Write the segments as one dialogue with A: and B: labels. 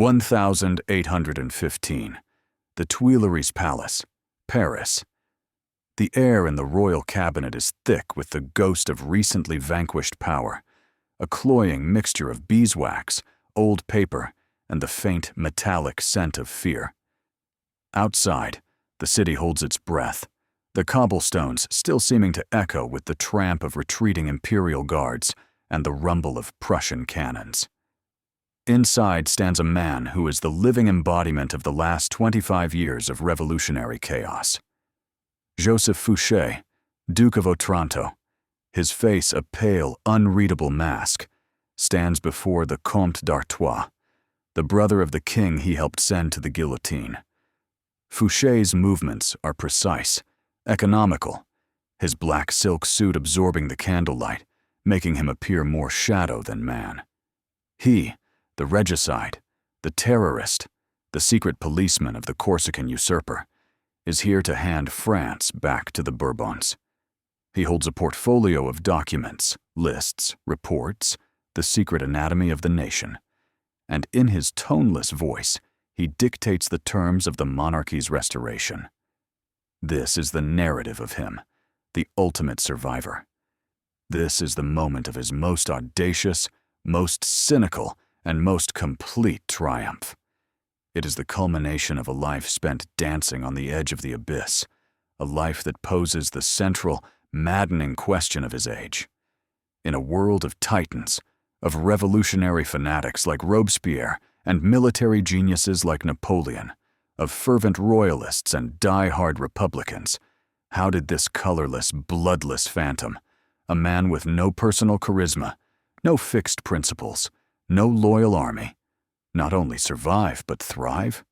A: 1815. The Tuileries Palace, Paris. The air in the royal cabinet is thick with the ghost of recently vanquished power, a cloying mixture of beeswax, old paper, and the faint metallic scent of fear. Outside, the city holds its breath, the cobblestones still seeming to echo with the tramp of retreating imperial guards and the rumble of Prussian cannons. Inside stands a man who is the living embodiment of the last 25 years of revolutionary chaos. Joseph Fouché, Duke of Otranto, his face a pale, unreadable mask, stands before the Comte d'Artois, the brother of the king he helped send to the guillotine. Fouché's movements are precise, economical, his black silk suit absorbing the candlelight, making him appear more shadow than man. He, the regicide, the terrorist, the secret policeman of the Corsican usurper, is here to hand France back to the Bourbons. He holds a portfolio of documents, lists, reports, the secret anatomy of the nation, and in his toneless voice, he dictates the terms of the monarchy's restoration. This is the narrative of him, the ultimate survivor. This is the moment of his most audacious, most cynical, and most complete triumph. It is the culmination of a life spent dancing on the edge of the abyss, a life that poses the central, maddening question of his age. In a world of titans, of revolutionary fanatics like Robespierre and military geniuses like Napoleon, of fervent royalists and die-hard republicans, how did this colorless, bloodless phantom, a man with no personal charisma, no fixed principles, no loyal army, not only survive but thrive?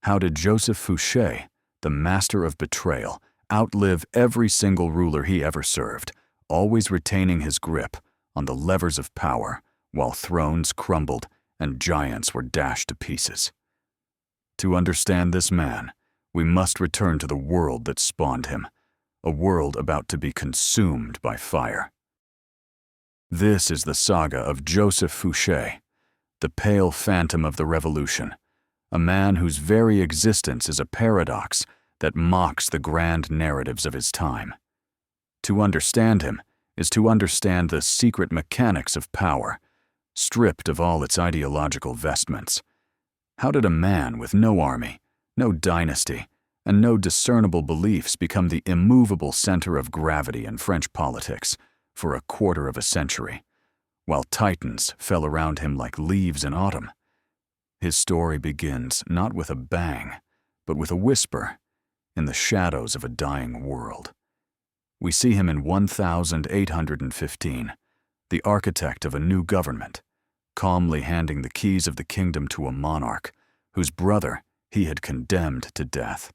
A: How did Joseph Fouché, the master of betrayal, outlive every single ruler he ever served, always retaining his grip on the levers of power while thrones crumbled and giants were dashed to pieces? To understand this man, we must return to the world that spawned him, a world about to be consumed by fire. This is the saga of Joseph Fouché, the pale phantom of the revolution, a man whose very existence is a paradox that mocks the grand narratives of his time. To understand him is to understand the secret mechanics of power, stripped of all its ideological vestments. How did a man with no army, no dynasty, and no discernible beliefs become the immovable center of gravity in French politics for a quarter of a century, while titans fell around him like leaves in autumn? His story begins not with a bang, but with a whisper in the shadows of a dying world. We see him in 1815, the architect of a new government, calmly handing the keys of the kingdom to a monarch whose brother he had condemned to death.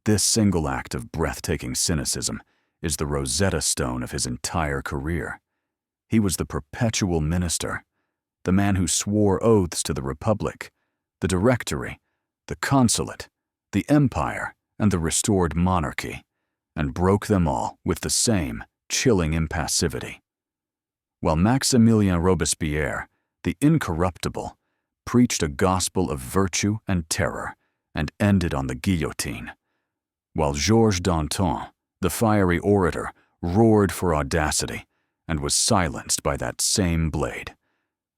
A: This single act of breathtaking cynicism is the Rosetta Stone of his entire career. He was the perpetual minister, the man who swore oaths to the Republic, the Directory, the Consulate, the Empire, and the restored monarchy, and broke them all with the same chilling impassivity. While Maximilien Robespierre, the incorruptible, preached a gospel of virtue and terror and ended on the guillotine, while Georges Danton, the fiery orator, roared for audacity and was silenced by that same blade,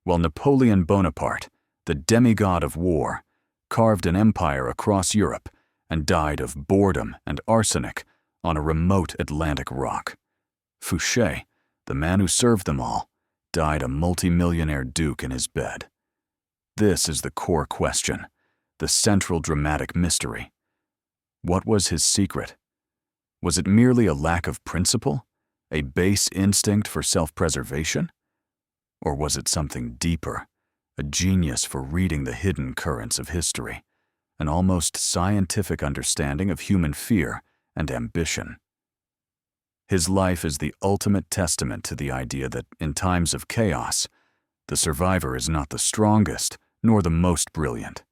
A: while Napoleon Bonaparte, the demigod of war, carved an empire across Europe and died of boredom and arsenic on a remote Atlantic rock, Fouché, the man who served them all, died a multimillionaire duke in his bed. This is the core question, the central dramatic mystery. What was his secret? Was it merely a lack of principle, a base instinct for self-preservation? Or was it something deeper, a genius for reading the hidden currents of history, an almost scientific understanding of human fear and ambition? His life is the ultimate testament to the idea that in times of chaos, the survivor is not the strongest nor the most brilliant,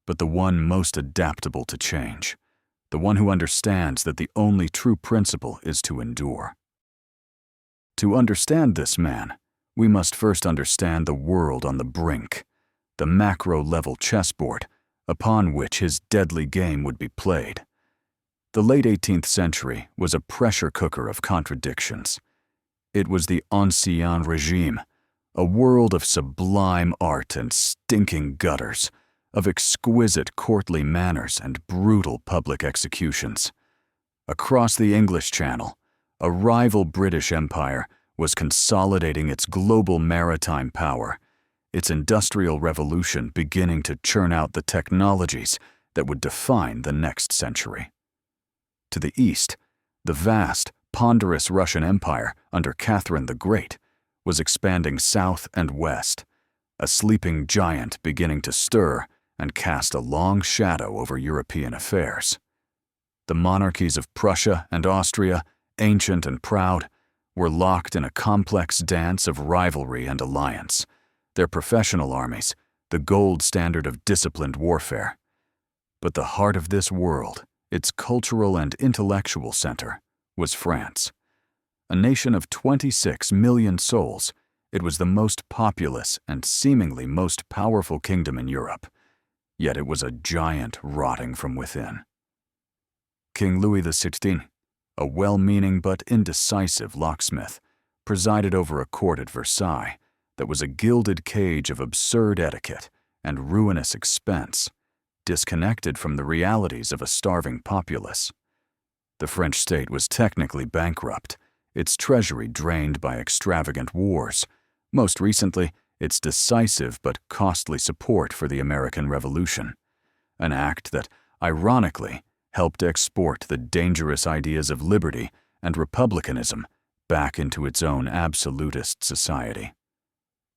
A: but the one most adaptable to change, the one who understands that the only true principle is to endure. To understand this man, we must first understand the world on the brink, the macro-level chessboard upon which his deadly game would be played. The late 18th century was a pressure cooker of contradictions. It was the ancien regime, a world of sublime art and stinking gutters, of exquisite courtly manners and brutal public executions. Across the English Channel, a rival British Empire was consolidating its global maritime power, its industrial revolution beginning to churn out the technologies that would define the next century. To the east, the vast, ponderous Russian Empire under Catherine the Great was expanding south and west, a sleeping giant beginning to stir and cast a long shadow over European affairs. The monarchies of Prussia and Austria, ancient and proud, were locked in a complex dance of rivalry and alliance, their professional armies the gold standard of disciplined warfare. But the heart of this world, its cultural and intellectual center, was France. A nation of 26 million souls, it was the most populous and seemingly most powerful kingdom in Europe, yet it was a giant rotting from within. King Louis XVI, a well-meaning but indecisive locksmith, presided over a court at Versailles that was a gilded cage of absurd etiquette and ruinous expense, disconnected from the realities of a starving populace. The French state was technically bankrupt, its treasury drained by extravagant wars, most recently its decisive but costly support for the American Revolution, an act that, ironically, helped export the dangerous ideas of liberty and republicanism back into its own absolutist society.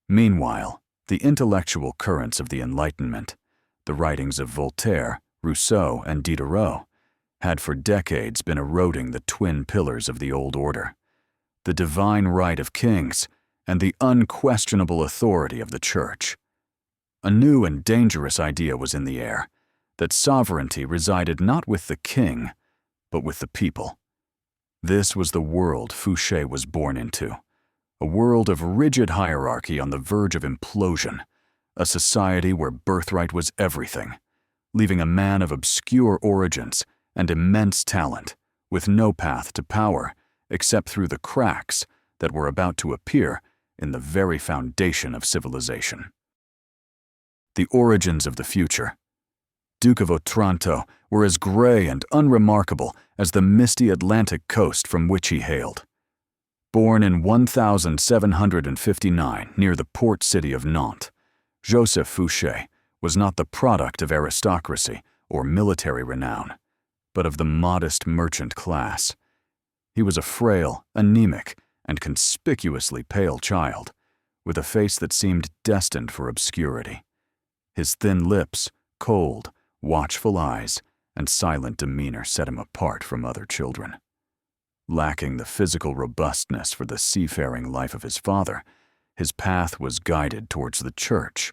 A: Meanwhile, the intellectual currents of the Enlightenment, the writings of Voltaire, Rousseau, and Diderot, had for decades been eroding the twin pillars of the old order, the divine right of kings and the unquestionable authority of the Church. A new and dangerous idea was in the air, that sovereignty resided not with the king, but with the people. This was the world Fouché was born into, a world of rigid hierarchy on the verge of implosion, a society where birthright was everything, leaving a man of obscure origins and immense talent with no path to power except through the cracks that were about to appear in the very foundation of civilization. The origins of the future. Duke of Otranto were as gray and unremarkable as the misty Atlantic coast from which he hailed. Born in 1759 near the port city of Nantes, Joseph Fouché was not the product of aristocracy or military renown, but of the modest merchant class. He was a frail, anemic, and conspicuously pale child, with a face that seemed destined for obscurity. His thin lips, cold, watchful eyes, and silent demeanor set him apart from other children. Lacking the physical robustness for the seafaring life of his father, his path was guided towards the church,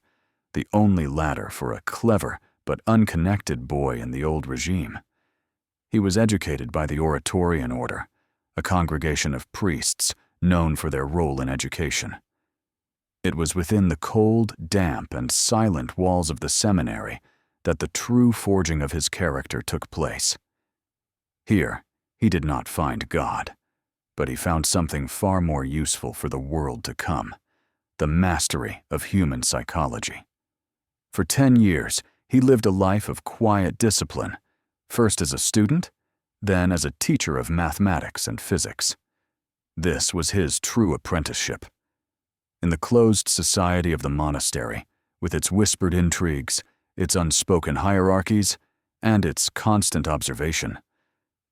A: the only ladder for a clever but unconnected boy in the old regime. He was educated by the Oratorian order, a congregation of priests known for their role in education. It was within the cold, damp, and silent walls of the seminary that the true forging of his character took place. Here, he did not find God, but he found something far more useful for the world to come, the mastery of human psychology. For 10 years, he lived a life of quiet discipline, first as a student, then as a teacher of mathematics and physics. This was his true apprenticeship. In the closed society of the monastery, with its whispered intrigues, its unspoken hierarchies, and its constant observation,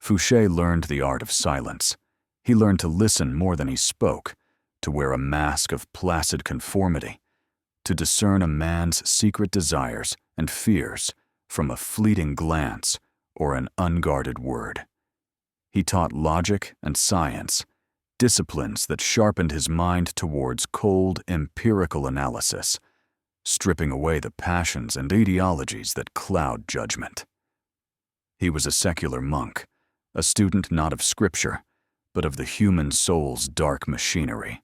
A: Fouché learned the art of silence. He learned to listen more than he spoke, to wear a mask of placid conformity, to discern a man's secret desires and fears from a fleeting glance or an unguarded word. He taught logic and science, disciplines that sharpened his mind towards cold, empirical analysis, stripping away the passions and ideologies that cloud judgment. He was a secular monk, a student not of scripture, but of the human soul's dark machinery.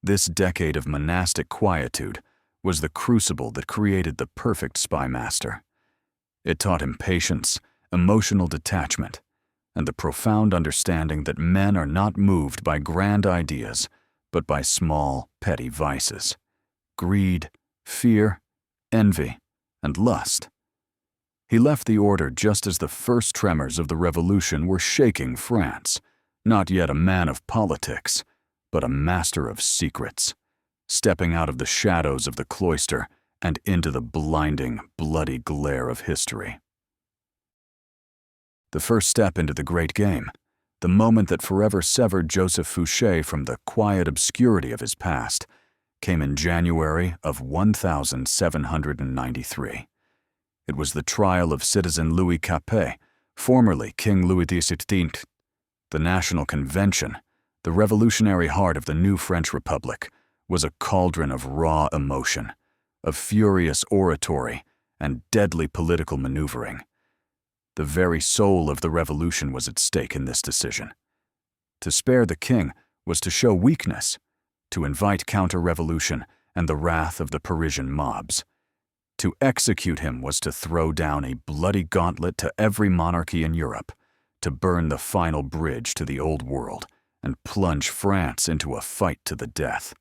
A: This decade of monastic quietude was the crucible that created the perfect spy master. It taught him patience, emotional detachment, and the profound understanding that men are not moved by grand ideas, but by small, petty vices: greed, fear, envy, and lust. He left the order just as the first tremors of the revolution were shaking France, not yet a man of politics, but a master of secrets, stepping out of the shadows of the cloister and into the blinding, bloody glare of history. The first step into the great game, the moment that forever severed Joseph Fouché from the quiet obscurity of his past, came in January of 1793. It was the trial of citizen Louis Capet, formerly King Louis XVI. The National Convention, the revolutionary heart of the new French Republic, was a cauldron of raw emotion, of furious oratory, and deadly political maneuvering. The very soul of the revolution was at stake in this decision. To spare the king was to show weakness, to invite counter-revolution and the wrath of the Parisian mobs. To execute him was to throw down a bloody gauntlet to every monarchy in Europe, to burn the final bridge to the old world and plunge France into a fight to the death.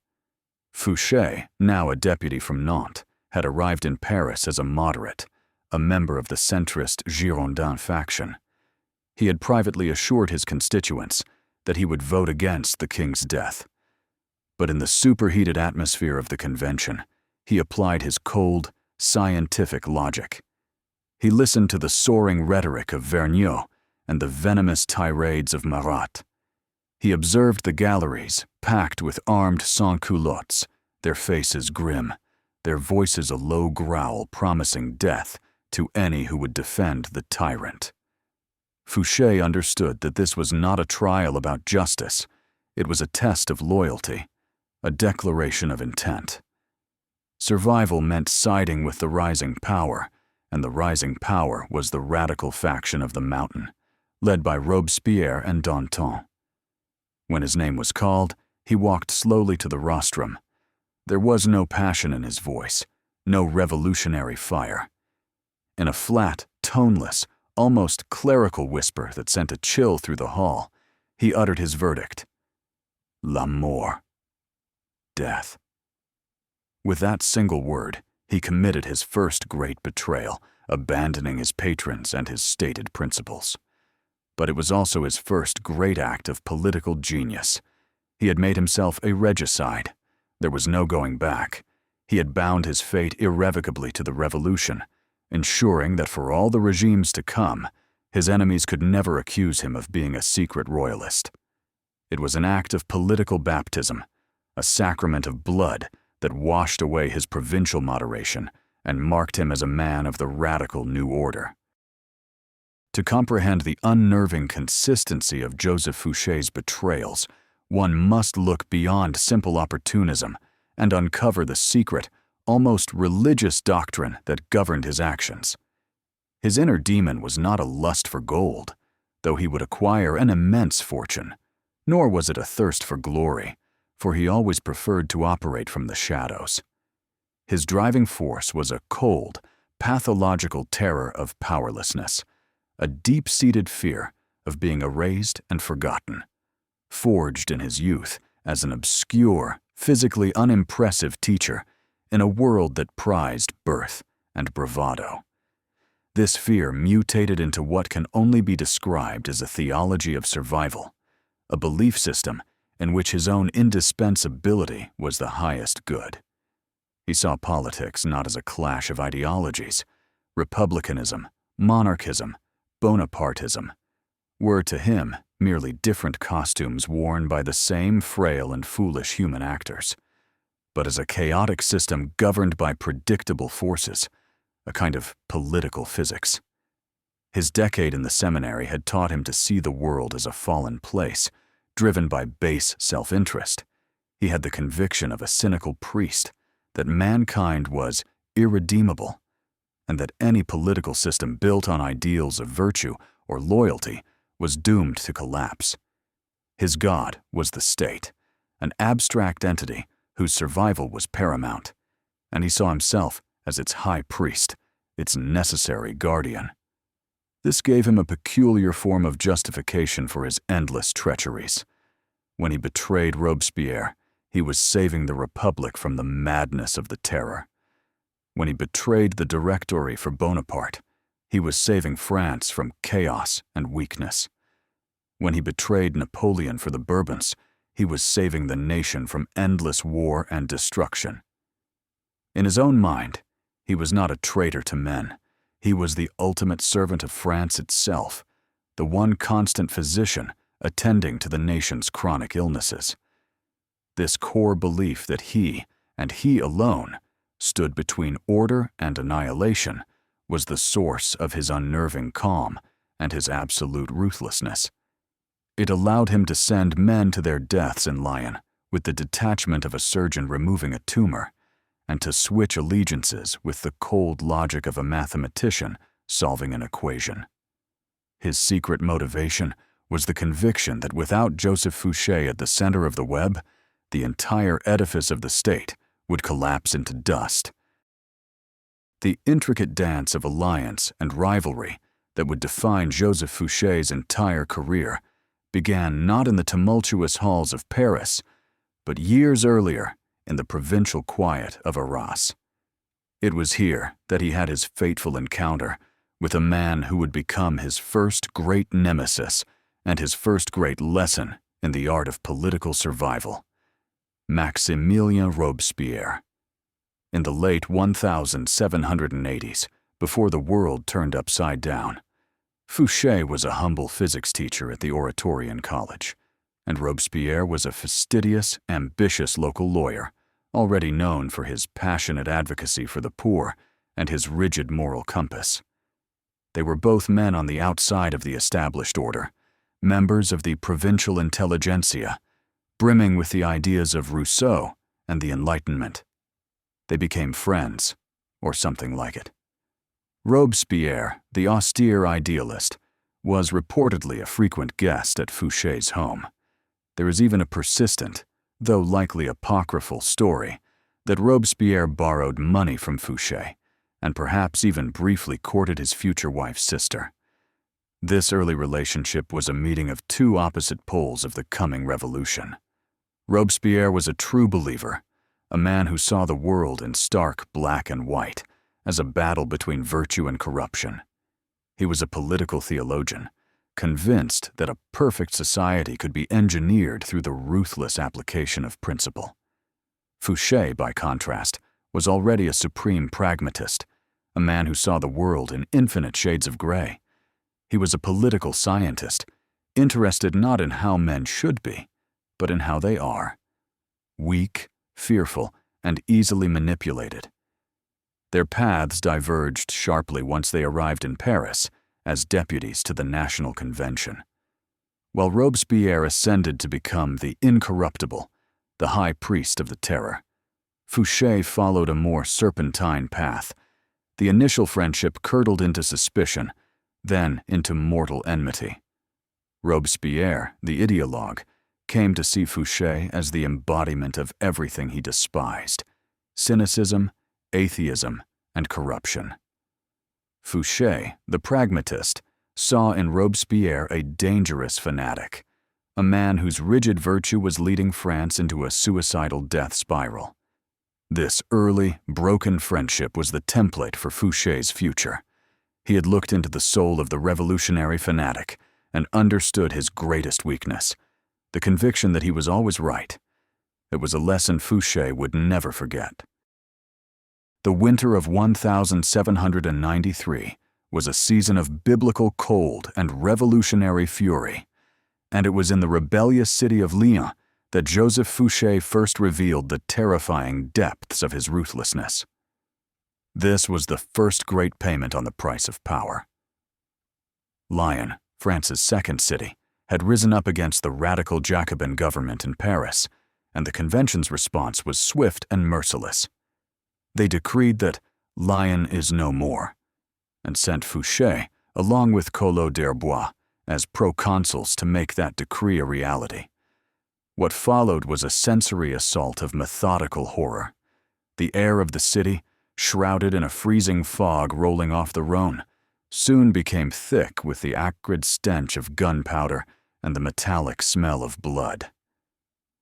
A: Fouché, now a deputy from Nantes, had arrived in Paris as a moderate, a member of the centrist Girondin faction. He had privately assured his constituents that he would vote against the king's death. But in the superheated atmosphere of the convention, he applied his cold, scientific logic. He listened to the soaring rhetoric of Vergniaud and the venomous tirades of Marat. He observed the galleries packed with armed sans-culottes, their faces grim, their voices a low growl promising death to any who would defend the tyrant. Fouché understood that this was not a trial about justice. It was a test of loyalty, a declaration of intent. Survival meant siding with the rising power, and the rising power was the radical faction of the Mountain, led by Robespierre and Danton. When his name was called, he walked slowly to the rostrum. There was no passion in his voice, no revolutionary fire. In a flat, toneless, almost clerical whisper that sent a chill through the hall, he uttered his verdict: La mort. Death. With that single word, he committed his first great betrayal, abandoning his patrons and his stated principles. But it was also his first great act of political genius. He had made himself a regicide. There was no going back. He had bound his fate irrevocably to the revolution, ensuring that for all the regimes to come, his enemies could never accuse him of being a secret royalist. It was an act of political baptism, a sacrament of blood that washed away his provincial moderation and marked him as a man of the radical new order. To comprehend the unnerving consistency of Joseph Fouché's betrayals, one must look beyond simple opportunism and uncover the secret, almost religious doctrine that governed his actions. His inner demon was not a lust for gold, though he would acquire an immense fortune, nor was it a thirst for glory, for he always preferred to operate from the shadows. His driving force was a cold, pathological terror of powerlessness, a deep-seated fear of being erased and forgotten, forged in his youth as an obscure, physically unimpressive teacher in a world that prized birth and bravado. This fear mutated into what can only be described as a theology of survival, a belief system in which his own indispensability was the highest good. He saw politics not as a clash of ideologies. Republicanism, monarchism, Bonapartism were to him merely different costumes worn by the same frail and foolish human actors, but as a chaotic system governed by predictable forces, a kind of political physics. His decade in the seminary had taught him to see the world as a fallen place, driven by base self-interest. He had the conviction of a cynical priest that mankind was irredeemable, and that any political system built on ideals of virtue or loyalty was doomed to collapse. His God was the state, an abstract entity whose survival was paramount, and he saw himself as its high priest, its necessary guardian. This gave him a peculiar form of justification for his endless treacheries. When he betrayed Robespierre, he was saving the Republic from the madness of the Terror. When he betrayed the Directory for Bonaparte, he was saving France from chaos and weakness. When he betrayed Napoleon for the Bourbons, he was saving the nation from endless war and destruction. In his own mind, he was not a traitor to men. He was the ultimate servant of France itself, the one constant physician attending to the nation's chronic illnesses. This core belief that he, and he alone, stood between order and annihilation was the source of his unnerving calm and his absolute ruthlessness. It allowed him to send men to their deaths in Lyon with the detachment of a surgeon removing a tumor, and to switch allegiances with the cold logic of a mathematician solving an equation. His secret motivation was the conviction that without Joseph Fouché at the center of the web, the entire edifice of the state would collapse into dust. The intricate dance of alliance and rivalry that would define Joseph Fouché's entire career began not in the tumultuous halls of Paris, but years earlier in the provincial quiet of Arras. It was here that he had his fateful encounter with a man who would become his first great nemesis and his first great lesson in the art of political survival: Maximilien Robespierre. In the late 1780s, before the world turned upside down, Fouché was a humble physics teacher at the Oratorian College, and Robespierre was a fastidious, ambitious local lawyer, already known for his passionate advocacy for the poor and his rigid moral compass. They were both men on the outside of the established order, members of the provincial intelligentsia, brimming with the ideas of Rousseau and the Enlightenment. They became friends, or something like it. Robespierre, the austere idealist, was reportedly a frequent guest at Fouché's home. There is even a persistent, though likely apocryphal, story that Robespierre borrowed money from Fouché, and perhaps even briefly courted his future wife's sister. This early relationship was a meeting of two opposite poles of the coming revolution. Robespierre was a true believer, a man who saw the world in stark black and white, as a battle between virtue and corruption. He was a political theologian, convinced that a perfect society could be engineered through the ruthless application of principle. Fouché, by contrast, was already a supreme pragmatist, a man who saw the world in infinite shades of gray. He was a political scientist, interested not in how men should be, but in how they are: weak, fearful, and easily manipulated. Their paths diverged sharply once they arrived in Paris as deputies to the National Convention. While Robespierre ascended to become the incorruptible, the high priest of the Terror, Fouché followed a more serpentine path. The initial friendship curdled into suspicion, then into mortal enmity. Robespierre, the ideologue, came to see Fouché as the embodiment of everything he despised: cynicism, atheism, and corruption. Fouché, the pragmatist, saw in Robespierre a dangerous fanatic, a man whose rigid virtue was leading France into a suicidal death spiral. This early, broken friendship was the template for Fouché's future. He had looked into the soul of the revolutionary fanatic and understood his greatest weakness: the conviction that he was always right. It was a lesson Fouché would never forget. The winter of 1793 was a season of biblical cold and revolutionary fury, and it was in the rebellious city of Lyon that Joseph Fouché first revealed the terrifying depths of his ruthlessness. This was the first great payment on the price of power. Lyon, France's second city, had risen up against the radical Jacobin government in Paris, and the convention's response was swift and merciless. They decreed that Lyon is no more, and sent Fouché, along with Collot d'Herbois, as proconsuls to make that decree a reality. What followed was a sensory assault of methodical horror. The air of the city, shrouded in a freezing fog rolling off the Rhone, soon became thick with the acrid stench of gunpowder and the metallic smell of blood.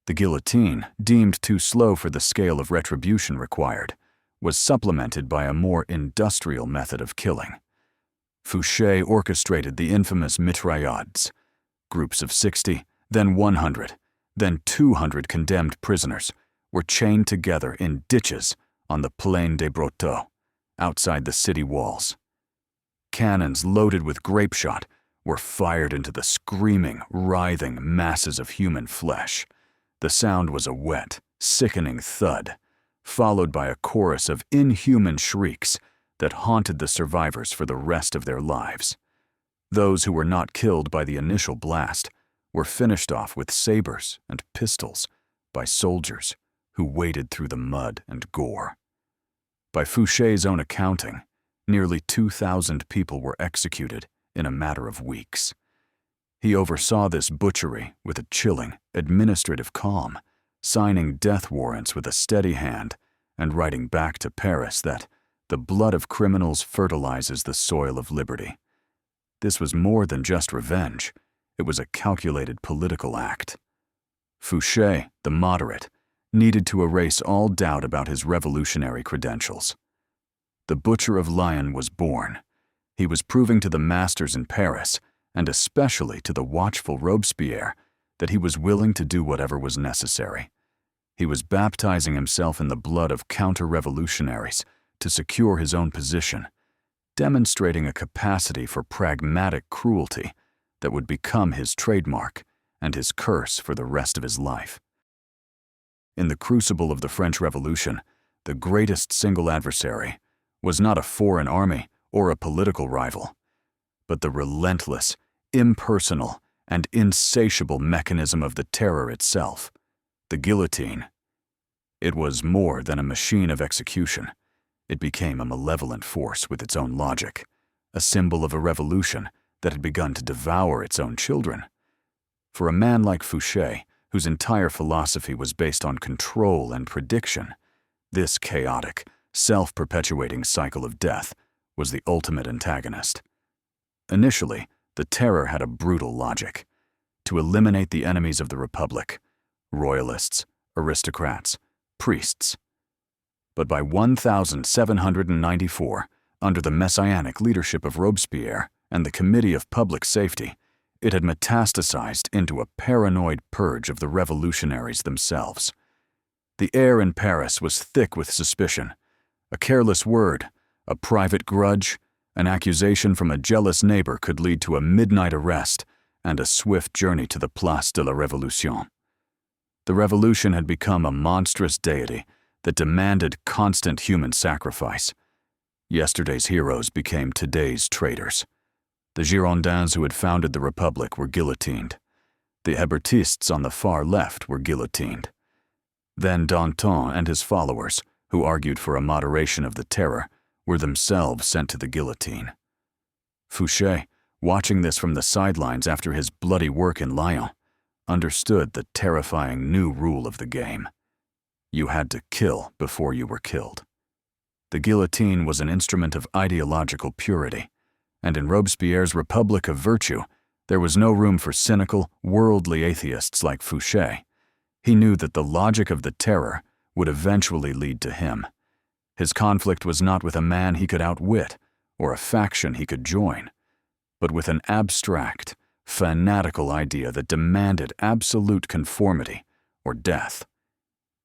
A: The guillotine, deemed too slow for the scale of retribution required, was supplemented by a more industrial method of killing. Fouché orchestrated the infamous mitraillades. Groups of 60, then 100, then 200 condemned prisoners were chained together in ditches on the Plaine des Brotteaux, outside the city walls. Cannons loaded with grape shot were fired into the screaming, writhing masses of human flesh. The sound was a wet, sickening thud, followed by a chorus of inhuman shrieks that haunted the survivors for the rest of their lives. Those who were not killed by the initial blast were finished off with sabers and pistols by soldiers who waded through the mud and gore. By Fouché's own accounting, nearly 2,000 people were executed in a matter of weeks. He oversaw this butchery with a chilling, administrative calm, signing death warrants with a steady hand and writing back to Paris that the blood of criminals fertilizes the soil of liberty. This was more than just revenge. It was a calculated political act. Fouché, the moderate, needed to erase all doubt about his revolutionary credentials. The Butcher of Lyon was born. He was proving to the masters in Paris, and especially to the watchful Robespierre, that he was willing to do whatever was necessary. He was baptizing himself in the blood of counter-revolutionaries to secure his own position, demonstrating a capacity for pragmatic cruelty that would become his trademark and his curse for the rest of his life. In the crucible of the French Revolution, the greatest single adversary was not a foreign army or a political rival, but the relentless, impersonal, and insatiable mechanism of the terror itself, the guillotine. It was more than a machine of execution. It became a malevolent force with its own logic, a symbol of a revolution that had begun to devour its own children. For a man like Fouché, whose entire philosophy was based on control and prediction, this chaotic, self-perpetuating cycle of death was the ultimate antagonist. Initially, the terror had a brutal logic: to eliminate the enemies of the Republic, royalists, aristocrats, priests. But by 1794, under the messianic leadership of Robespierre and the Committee of Public Safety, it had metastasized into a paranoid purge of the revolutionaries themselves. The air in Paris was thick with suspicion. A careless word, a private grudge, an accusation from a jealous neighbor could lead to a midnight arrest and a swift journey to the Place de la Révolution. The revolution had become a monstrous deity that demanded constant human sacrifice. Yesterday's heroes became today's traitors. The Girondins who had founded the Republic were guillotined. The Hébertists on the far left were guillotined. Then Danton and his followers, who argued for a moderation of the terror, were themselves sent to the guillotine. Fouché, watching this from the sidelines after his bloody work in Lyon, understood the terrifying new rule of the game. You had to kill before you were killed. The guillotine was an instrument of ideological purity, and in Robespierre's Republic of Virtue, there was no room for cynical, worldly atheists like Fouché. He knew that the logic of the terror would eventually lead to him. His conflict was not with a man he could outwit or a faction he could join, but with an abstract, fanatical idea that demanded absolute conformity or death.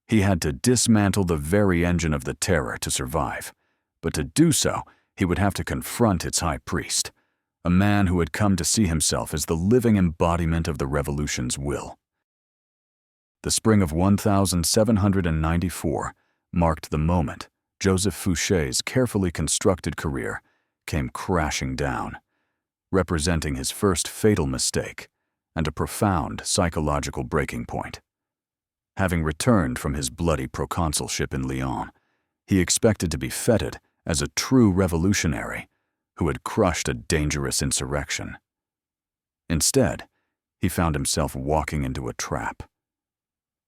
A: He had to dismantle the very engine of the terror to survive, but to do so, he would have to confront its high priest, a man who had come to see himself as the living embodiment of the revolution's will. The spring of 1794 marked the moment Joseph Fouché's carefully constructed career came crashing down, representing his first fatal mistake and a profound psychological breaking point. Having returned from his bloody proconsulship in Lyon, he expected to be feted as a true revolutionary who had crushed a dangerous insurrection. Instead, he found himself walking into a trap.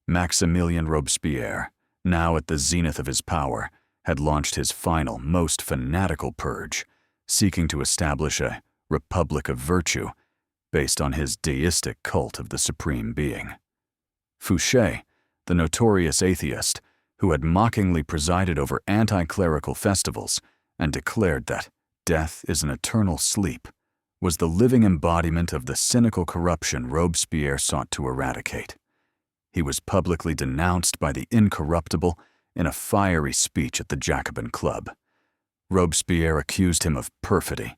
A: Maximilien Robespierre, now at the zenith of his power, had launched his final, most fanatical purge, seeking to establish a republic of virtue based on his deistic cult of the supreme being. Fouché, the notorious atheist, who had mockingly presided over anti-clerical festivals and declared that death is an eternal sleep, was the living embodiment of the cynical corruption Robespierre sought to eradicate. He was publicly denounced by the incorruptible in a fiery speech at the Jacobin Club. Robespierre accused him of perfidy,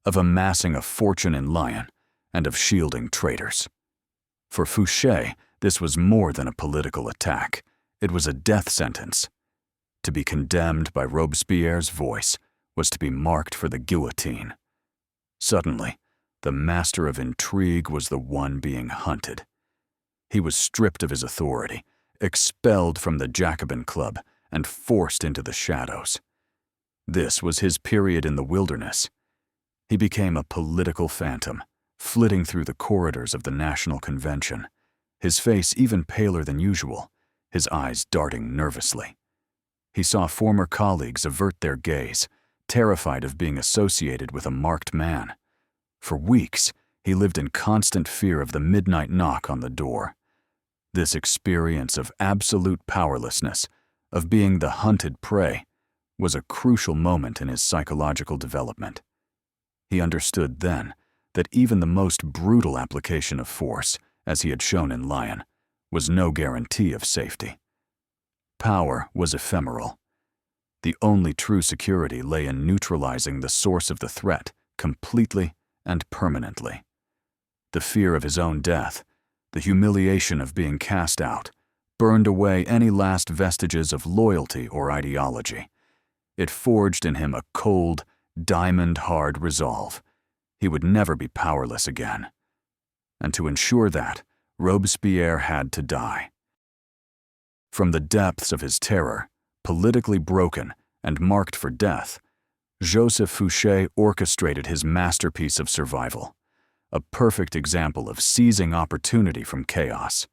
A: of amassing a fortune in Lyon, and of shielding traitors. For Fouché, this was more than a political attack. It was a death sentence. To be condemned by Robespierre's voice was to be marked for the guillotine. Suddenly, the master of intrigue was the one being hunted. He was stripped of his authority, expelled from the Jacobin Club, and forced into the shadows. This was his period in the wilderness. He became a political phantom, flitting through the corridors of the National Convention, his face even paler than usual, his eyes darting nervously. He saw former colleagues avert their gaze, terrified of being associated with a marked man. For weeks, he lived in constant fear of the midnight knock on the door. This experience of absolute powerlessness, of being the hunted prey, was a crucial moment in his psychological development. He understood then that even the most brutal application of force, as he had shown in Lyon, was no guarantee of safety. Power was ephemeral. The only true security lay in neutralizing the source of the threat completely and permanently. The fear of his own death, the humiliation of being cast out, burned away any last vestiges of loyalty or ideology. It forged in him a cold, diamond-hard resolve. He would never be powerless again. And to ensure that, Robespierre had to die. From the depths of his terror, politically broken and marked for death, Joseph Fouché orchestrated his masterpiece of survival, a perfect example of seizing opportunity from chaos.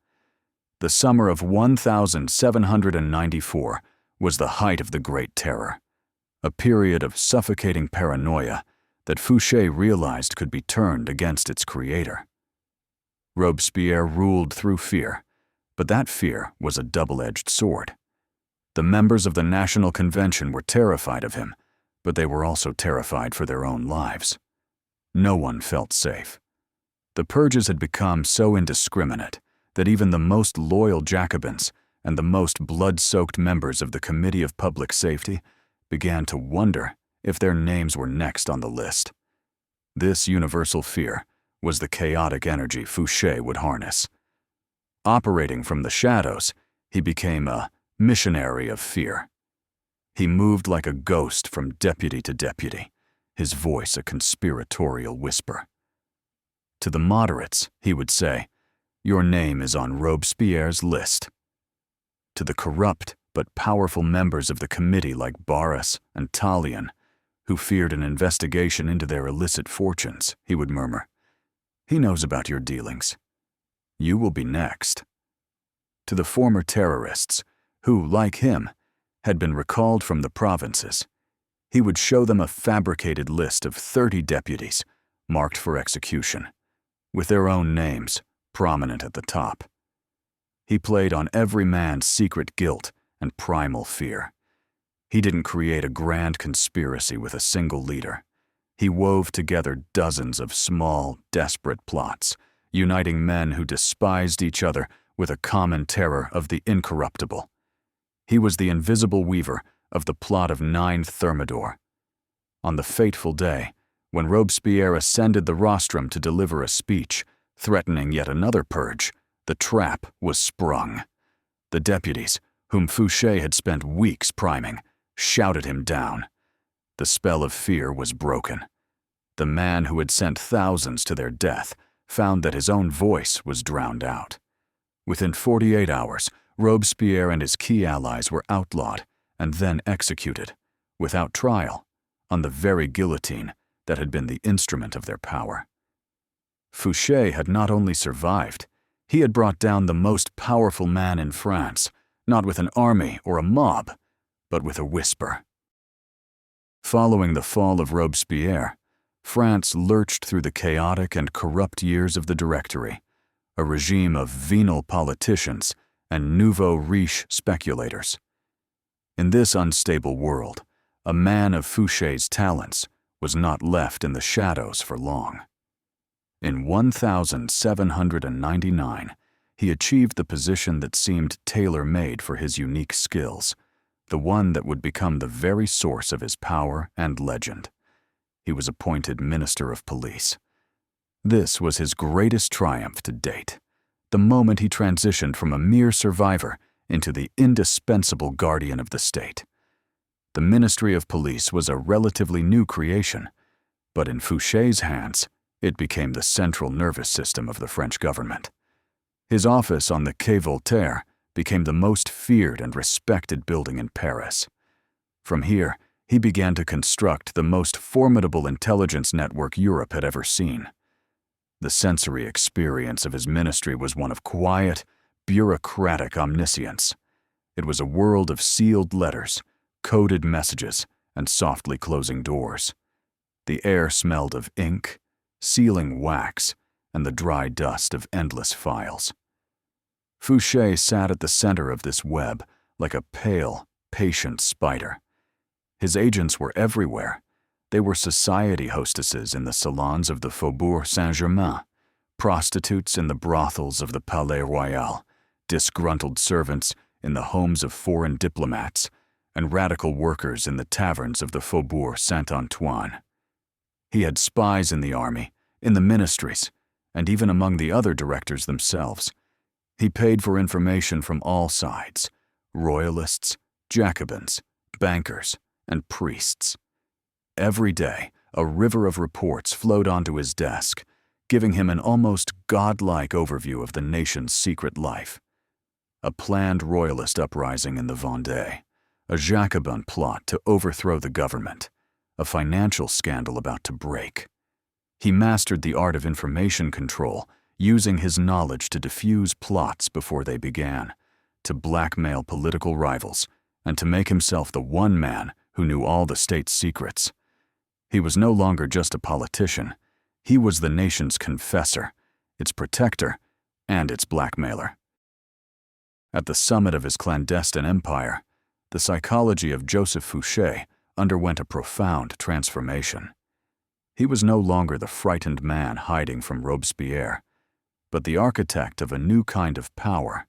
A: The summer of 1794 was the height of the Great Terror, a period of suffocating paranoia that Fouché realized could be turned against its creator. Robespierre ruled through fear, but that fear was a double-edged sword. The members of the National Convention were terrified of him, but they were also terrified for their own lives. No one felt safe. The purges had become so indiscriminate that even the most loyal Jacobins and the most blood-soaked members of the Committee of Public Safety began to wonder if their names were next on the list. This universal fear was the chaotic energy Fouché would harness. Operating from the shadows, he became a missionary of fear. He moved like a ghost from deputy to deputy, his voice a conspiratorial whisper. To the moderates, he would say, "Your name is on Robespierre's list." To the corrupt but powerful members of the committee like Barras and Tallien, who feared an investigation into their illicit fortunes, he would murmur, "He knows about your dealings. You will be next." To the former terrorists, who, like him, had been recalled from the provinces, he would show them a fabricated list of 30 deputies marked for execution, with their own names prominent at the top. He played on every man's secret guilt and primal fear. He didn't create a grand conspiracy with a single leader. He wove together dozens of small, desperate plots, uniting men who despised each other with a common terror of the incorruptible. He was the invisible weaver of the plot of 9 Thermidor. On the fateful day, when Robespierre ascended the rostrum to deliver a speech threatening yet another purge, the trap was sprung. The deputies, whom Fouché had spent weeks priming, shouted him down. The spell of fear was broken. The man who had sent thousands to their death found that his own voice was drowned out. Within 48 hours, Robespierre and his key allies were outlawed and then executed, without trial, on the very guillotine that had been the instrument of their power. Fouché had not only survived, he had brought down the most powerful man in France, not with an army or a mob, but with a whisper. Following the fall of Robespierre, France lurched through the chaotic and corrupt years of the Directory, a regime of venal politicians and nouveau riche speculators. In this unstable world, a man of Fouché's talents was not left in the shadows for long. In 1799, he achieved the position that seemed tailor-made for his unique skills, the one that would become the very source of his power and legend. He was appointed Minister of Police. This was his greatest triumph to date, the moment he transitioned from a mere survivor into the indispensable guardian of the state. The Ministry of Police was a relatively new creation, but in Fouché's hands, it became the central nervous system of the French government. His office on the Quai Voltaire became the most feared and respected building in Paris. From here, he began to construct the most formidable intelligence network Europe had ever seen. The sensory experience of his ministry was one of quiet, bureaucratic omniscience. It was a world of sealed letters, coded messages, and softly closing doors. The air smelled of ink, sealing wax, and the dry dust of endless files. Fouché sat at the center of this web like a pale, patient spider. His agents were everywhere. They were society hostesses in the salons of the Faubourg Saint-Germain, prostitutes in the brothels of the Palais Royal, disgruntled servants in the homes of foreign diplomats, and radical workers in the taverns of the Faubourg Saint-Antoine. He had spies in the army, in the ministries, and even among the other directors themselves. He paid for information from all sides: royalists, Jacobins, bankers, and priests. Every day, a river of reports flowed onto his desk, giving him an almost godlike overview of the nation's secret life. A planned royalist uprising in the Vendée, a Jacobin plot to overthrow the government, a financial scandal about to break. He mastered the art of information control, using his knowledge to defuse plots before they began, to blackmail political rivals, and to make himself the one man who knew all the state's secrets. He was no longer just a politician. He was the nation's confessor, its protector, and its blackmailer. At the summit of his clandestine empire, the psychology of Joseph Fouché underwent a profound transformation. He was no longer the frightened man hiding from Robespierre, but the architect of a new kind of power,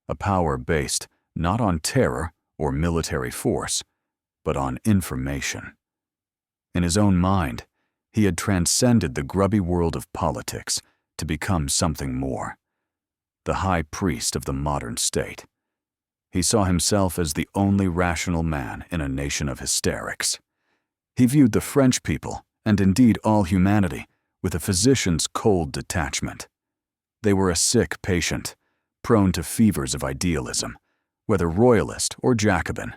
A: a power based not on terror or military force, but on information. In his own mind, he had transcended the grubby world of politics to become something more: the high priest of the modern state. He saw himself as the only rational man in a nation of hysterics. He viewed the French people, and indeed all humanity, with a physician's cold detachment. They were a sick patient, prone to fevers of idealism, whether royalist or Jacobin,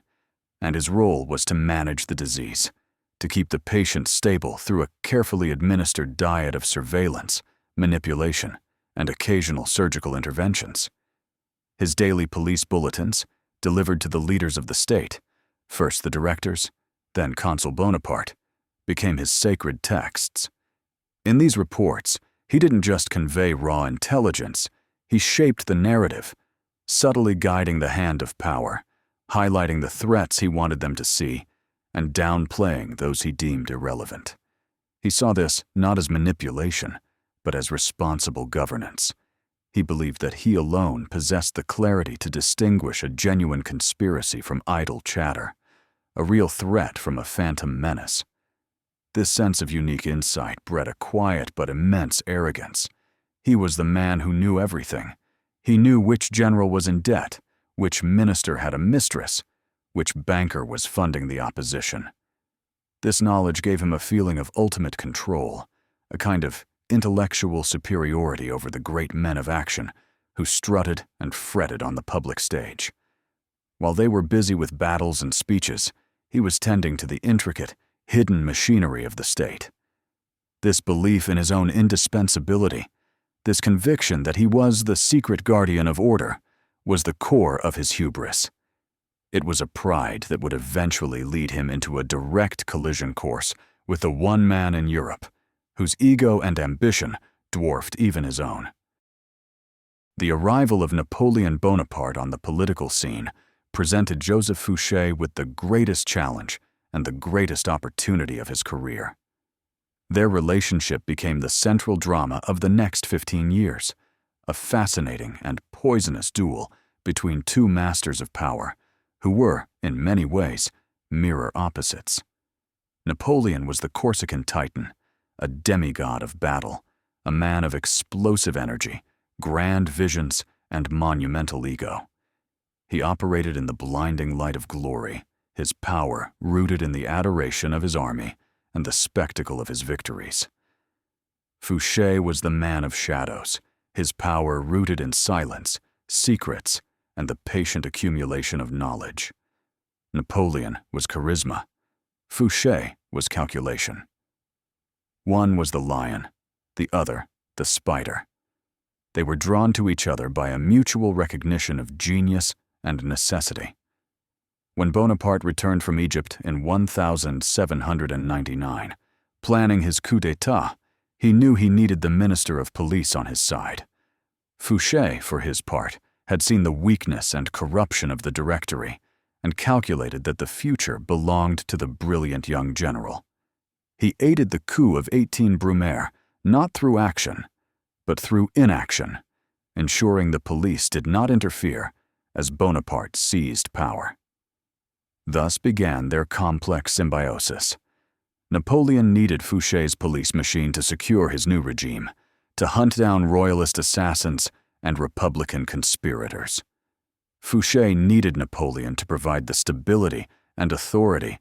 A: and his role was to manage the disease, to keep the patient stable through a carefully administered diet of surveillance, manipulation, and occasional surgical interventions. His daily police bulletins, delivered to the leaders of the state, first the directors, then Consul Bonaparte, became his sacred texts. In these reports, he didn't just convey raw intelligence, he shaped the narrative, subtly guiding the hand of power, highlighting the threats he wanted them to see, and downplaying those he deemed irrelevant. He saw this not as manipulation, but as responsible governance. He believed that he alone possessed the clarity to distinguish a genuine conspiracy from idle chatter, a real threat from a phantom menace. This sense of unique insight bred a quiet but immense arrogance. He was the man who knew everything. He knew which general was in debt, which minister had a mistress, which banker was funding the opposition. This knowledge gave him a feeling of ultimate control, a kind of intellectual superiority over the great men of action who strutted and fretted on the public stage. While they were busy with battles and speeches, he was tending to the intricate, hidden machinery of the state. This belief in his own indispensability, this conviction that he was the secret guardian of order, was the core of his hubris. It was a pride that would eventually lead him into a direct collision course with the one man in Europe, whose ego and ambition dwarfed even his own. The arrival of Napoleon Bonaparte on the political scene presented Joseph Fouché with the greatest challenge and the greatest opportunity of his career. Their relationship became the central drama of the next 15 years, a fascinating and poisonous duel between two masters of power who were, in many ways, mirror opposites. Napoleon was the Corsican Titan, a demigod of battle, a man of explosive energy, grand visions, and monumental ego. He operated in the blinding light of glory, his power rooted in the adoration of his army and the spectacle of his victories. Fouché was the man of shadows, his power rooted in silence, secrets, and the patient accumulation of knowledge. Napoleon was charisma. Fouché was calculation. One was the lion, the other the spider. They were drawn to each other by a mutual recognition of genius and necessity. When Bonaparte returned from Egypt in 1799, planning his coup d'état, he knew he needed the minister of police on his side. Fouché, for his part, had seen the weakness and corruption of the Directory and calculated that the future belonged to the brilliant young general. He aided the coup of 18 Brumaire not through action, but through inaction, ensuring the police did not interfere as Bonaparte seized power. Thus began their complex symbiosis. Napoleon needed Fouché's police machine to secure his new regime, to hunt down royalist assassins and Republican conspirators. Fouché needed Napoleon to provide the stability and authority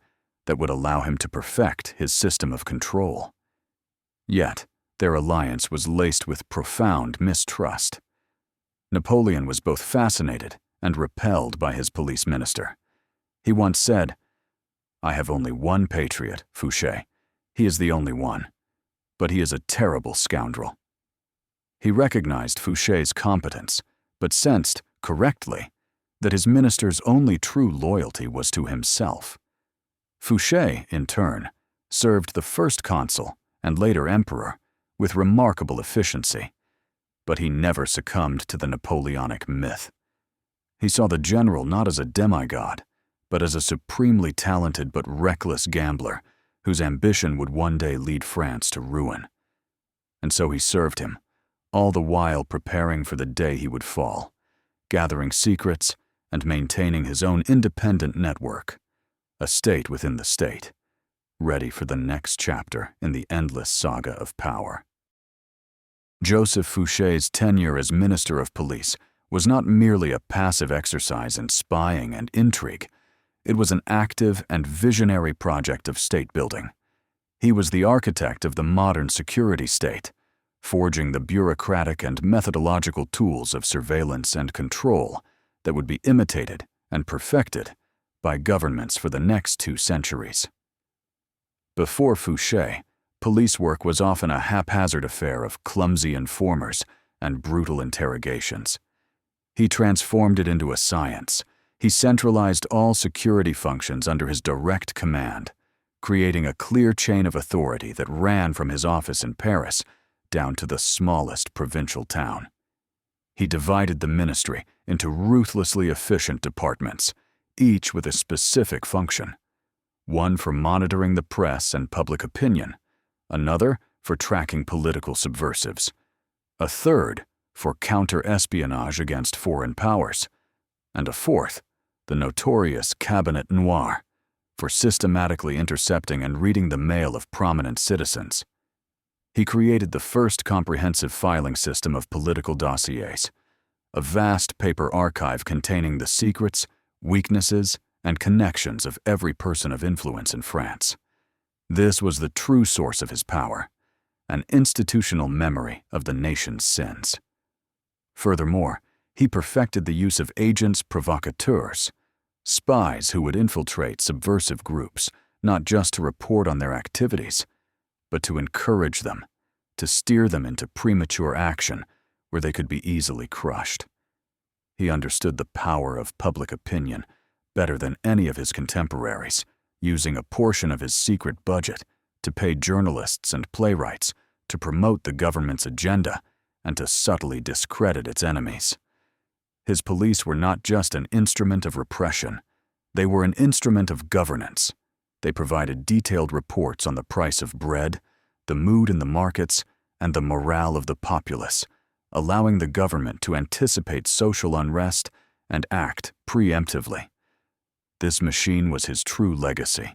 A: that would allow him to perfect his system of control. Yet, their alliance was laced with profound mistrust. Napoleon was both fascinated and repelled by his police minister. He once said, "I have only one patriot, Fouché. He is the only one. But he is a terrible scoundrel." He recognized Fouché's competence, but sensed, correctly, that his minister's only true loyalty was to himself. Fouché, in turn, served the first consul and later emperor with remarkable efficiency, but he never succumbed to the Napoleonic myth. He saw the general not as a demigod, but as a supremely talented but reckless gambler whose ambition would one day lead France to ruin. And so he served him, all the while preparing for the day he would fall, gathering secrets and maintaining his own independent network, a state within the state, ready for the next chapter in the endless saga of power. Joseph Fouché's tenure as Minister of Police was not merely a passive exercise in spying and intrigue. It was an active and visionary project of state building. He was the architect of the modern security state, forging the bureaucratic and methodological tools of surveillance and control that would be imitated and perfected by governments for the next 2 centuries. Before Fouché, police work was often a haphazard affair of clumsy informers and brutal interrogations. He transformed it into a science. He centralized all security functions under his direct command, creating a clear chain of authority that ran from his office in Paris down to the smallest provincial town. He divided the ministry into ruthlessly efficient departments, each with a specific function. One for monitoring the press and public opinion, another for tracking political subversives, a third for counter-espionage against foreign powers, and a fourth, the notorious Cabinet Noir, for systematically intercepting and reading the mail of prominent citizens. He created the first comprehensive filing system of political dossiers, a vast paper archive containing the secrets, weaknesses, and connections of every person of influence in France. This was the true source of his power, an institutional memory of the nation's sins. Furthermore, he perfected the use of agents provocateurs, spies who would infiltrate subversive groups, not just to report on their activities, but to encourage them, to steer them into premature action where they could be easily crushed. He understood the power of public opinion better than any of his contemporaries, using a portion of his secret budget to pay journalists and playwrights to promote the government's agenda and to subtly discredit its enemies. His police were not just an instrument of repression, they were an instrument of governance. They provided detailed reports on the price of bread, the mood in the markets, and the morale of the populace, allowing the government to anticipate social unrest and act preemptively. This machine was his true legacy.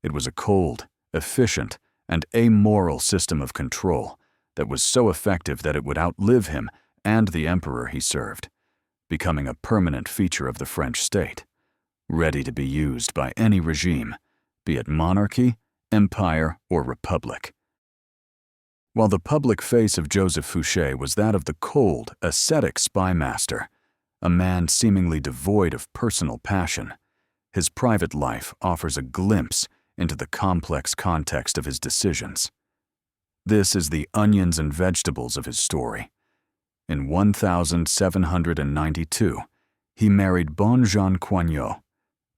A: It was a cold, efficient, and amoral system of control that was so effective that it would outlive him and the emperor he served, becoming a permanent feature of the French state, ready to be used by any regime, be it monarchy, empire, or republic. While the public face of Joseph Fouché was that of the cold, ascetic spymaster, a man seemingly devoid of personal passion, his private life offers a glimpse into the complex context of his decisions. This is the onions and vegetables of his story. In 1792, he married Bonne Jeanne Coignot,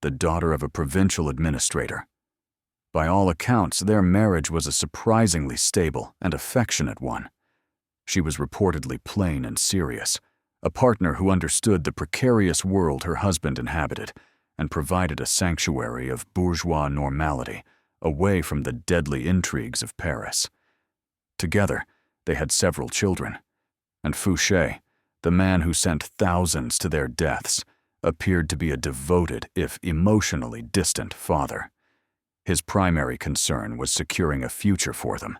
A: the daughter of a provincial administrator. By all accounts, their marriage was a surprisingly stable and affectionate one. She was reportedly plain and serious, a partner who understood the precarious world her husband inhabited and provided a sanctuary of bourgeois normality away from the deadly intrigues of Paris. Together, they had several children, and Fouché, the man who sent thousands to their deaths, appeared to be a devoted, if emotionally distant, father. His primary concern was securing a future for them,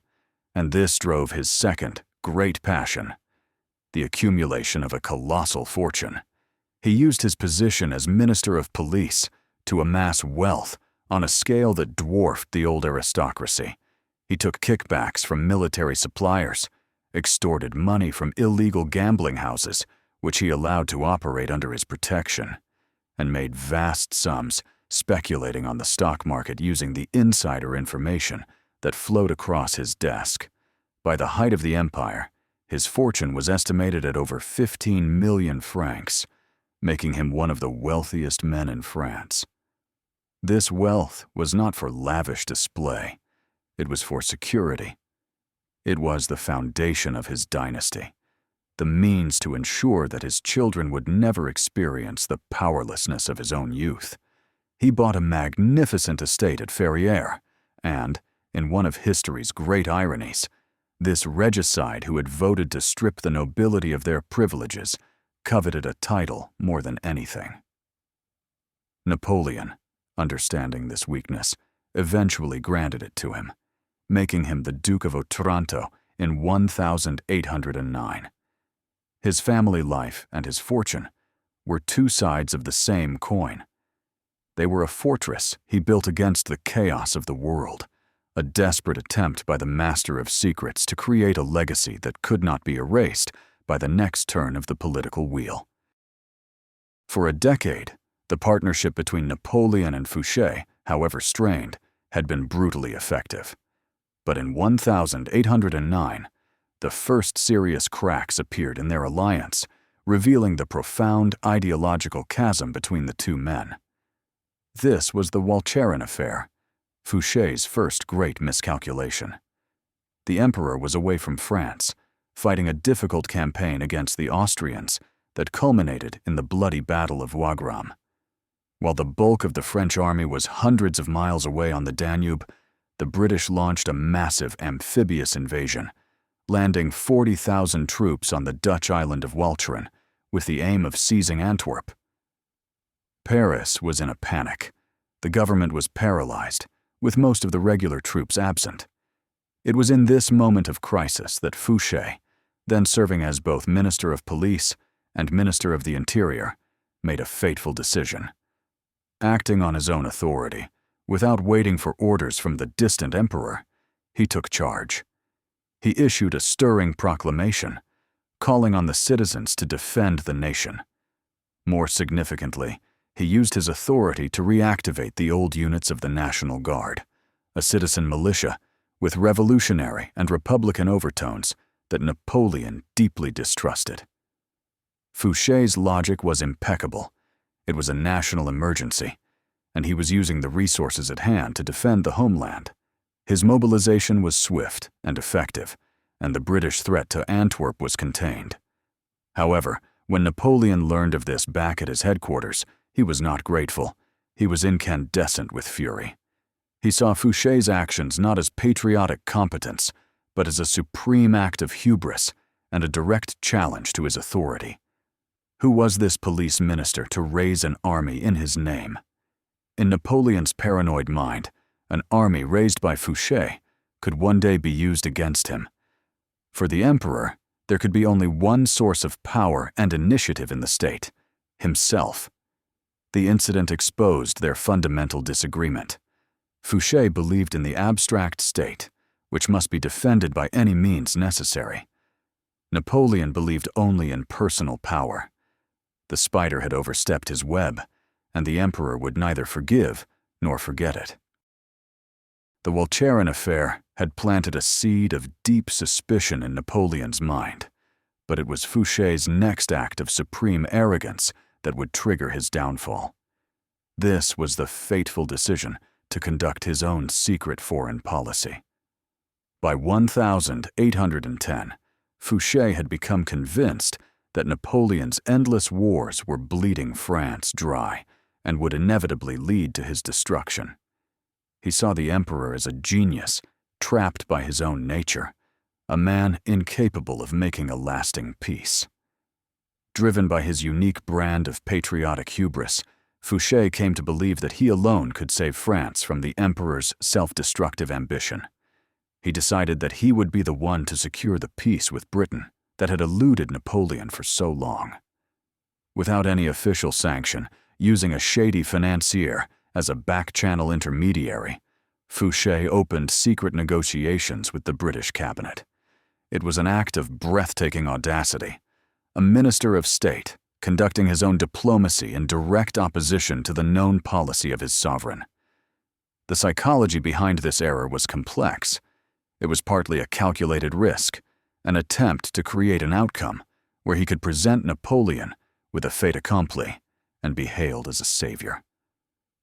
A: and this drove his second, great passion, the accumulation of a colossal fortune. He used his position as Minister of Police to amass wealth on a scale that dwarfed the old aristocracy. He took kickbacks from military suppliers, extorted money from illegal gambling houses, which he allowed to operate under his protection, and made vast sums speculating on the stock market using the insider information that flowed across his desk. By the height of the empire, his fortune was estimated at over 15 million francs, making him one of the wealthiest men in France. This wealth was not for lavish display. It was for security. It was the foundation of his dynasty, the means to ensure that his children would never experience the powerlessness of his own youth. He bought a magnificent estate at Ferrières, and, in one of history's great ironies, this regicide who had voted to strip the nobility of their privileges coveted a title more than anything. Napoleon, understanding this weakness, eventually granted it to him, making him the Duke of Otranto in 1809. His family life and his fortune were two sides of the same coin. They were a fortress he built against the chaos of the world, a desperate attempt by the master of secrets to create a legacy that could not be erased by the next turn of the political wheel. For a decade, the partnership between Napoleon and Fouché, however strained, had been brutally effective. But in 1809, the first serious cracks appeared in their alliance, revealing the profound ideological chasm between the two men. This was the Walcheren affair, Fouché's first great miscalculation. The emperor was away from France, fighting a difficult campaign against the Austrians that culminated in the bloody Battle of Wagram. While the bulk of the French army was hundreds of miles away on the Danube, the British launched a massive amphibious invasion, landing 40,000 troops on the Dutch island of Walcheren with the aim of seizing Antwerp. Paris was in a panic. The government was paralyzed, with most of the regular troops absent. It was in this moment of crisis that Fouché, then serving as both Minister of Police and Minister of the Interior, made a fateful decision. Acting on his own authority, without waiting for orders from the distant emperor, he took charge. He issued a stirring proclamation, calling on the citizens to defend the nation. More significantly, he used his authority to reactivate the old units of the National Guard, a citizen militia with revolutionary and republican overtones that Napoleon deeply distrusted. Fouché's logic was impeccable. It was a national emergency, and he was using the resources at hand to defend the homeland. His mobilization was swift and effective, and the British threat to Antwerp was contained. However, when Napoleon learned of this back at his headquarters, he was not grateful. He was incandescent with fury. He saw Fouché's actions not as patriotic competence, but as a supreme act of hubris and a direct challenge to his authority. Who was this police minister to raise an army in his name? In Napoleon's paranoid mind, an army raised by Fouché could one day be used against him. For the emperor, there could be only one source of power and initiative in the state: himself. The incident exposed their fundamental disagreement. Fouché believed in the abstract state, which must be defended by any means necessary. Napoleon believed only in personal power. The spider had overstepped his web, and the emperor would neither forgive nor forget it. The Walcheren affair had planted a seed of deep suspicion in Napoleon's mind, but it was Fouché's next act of supreme arrogance that would trigger his downfall. This was the fateful decision to conduct his own secret foreign policy. By 1810, Fouché had become convinced that Napoleon's endless wars were bleeding France dry and would inevitably lead to his destruction. He saw the emperor as a genius, trapped by his own nature, a man incapable of making a lasting peace. Driven by his unique brand of patriotic hubris, Fouché came to believe that he alone could save France from the emperor's self-destructive ambition. He decided that he would be the one to secure the peace with Britain that had eluded Napoleon for so long. Without any official sanction, using a shady financier as a back-channel intermediary, Fouché opened secret negotiations with the British cabinet. It was an act of breathtaking audacity. A minister of state conducting his own diplomacy in direct opposition to the known policy of his sovereign. The psychology behind this error was complex. It was partly a calculated risk, an attempt to create an outcome where he could present Napoleon with a fait accompli and be hailed as a savior.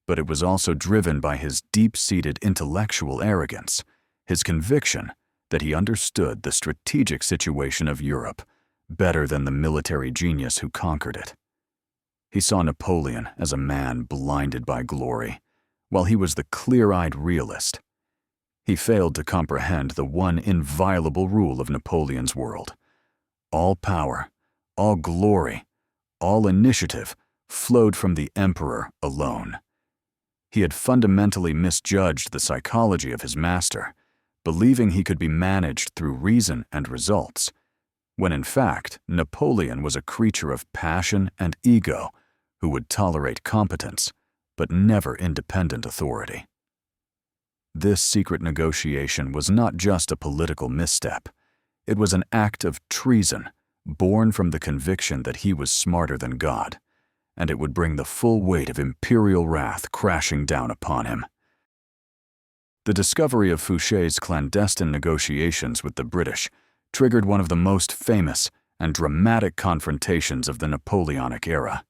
A: But it was also driven by his deep-seated intellectual arrogance, his conviction that he understood the strategic situation of Europe better than the military genius who conquered it. He saw Napoleon as a man blinded by glory, while he was the clear-eyed realist. He failed to comprehend the one inviolable rule of Napoleon's world. All power, all glory, all initiative flowed from the emperor alone. He had fundamentally misjudged the psychology of his master, believing he could be managed through reason and results, when in fact Napoleon was a creature of passion and ego who would tolerate competence, but never independent authority. This secret negotiation was not just a political misstep. It was an act of treason, born from the conviction that he was smarter than God, and it would bring the full weight of imperial wrath crashing down upon him. The discovery of Fouché's clandestine negotiations with the British triggered one of the most famous and dramatic confrontations of the Napoleonic era.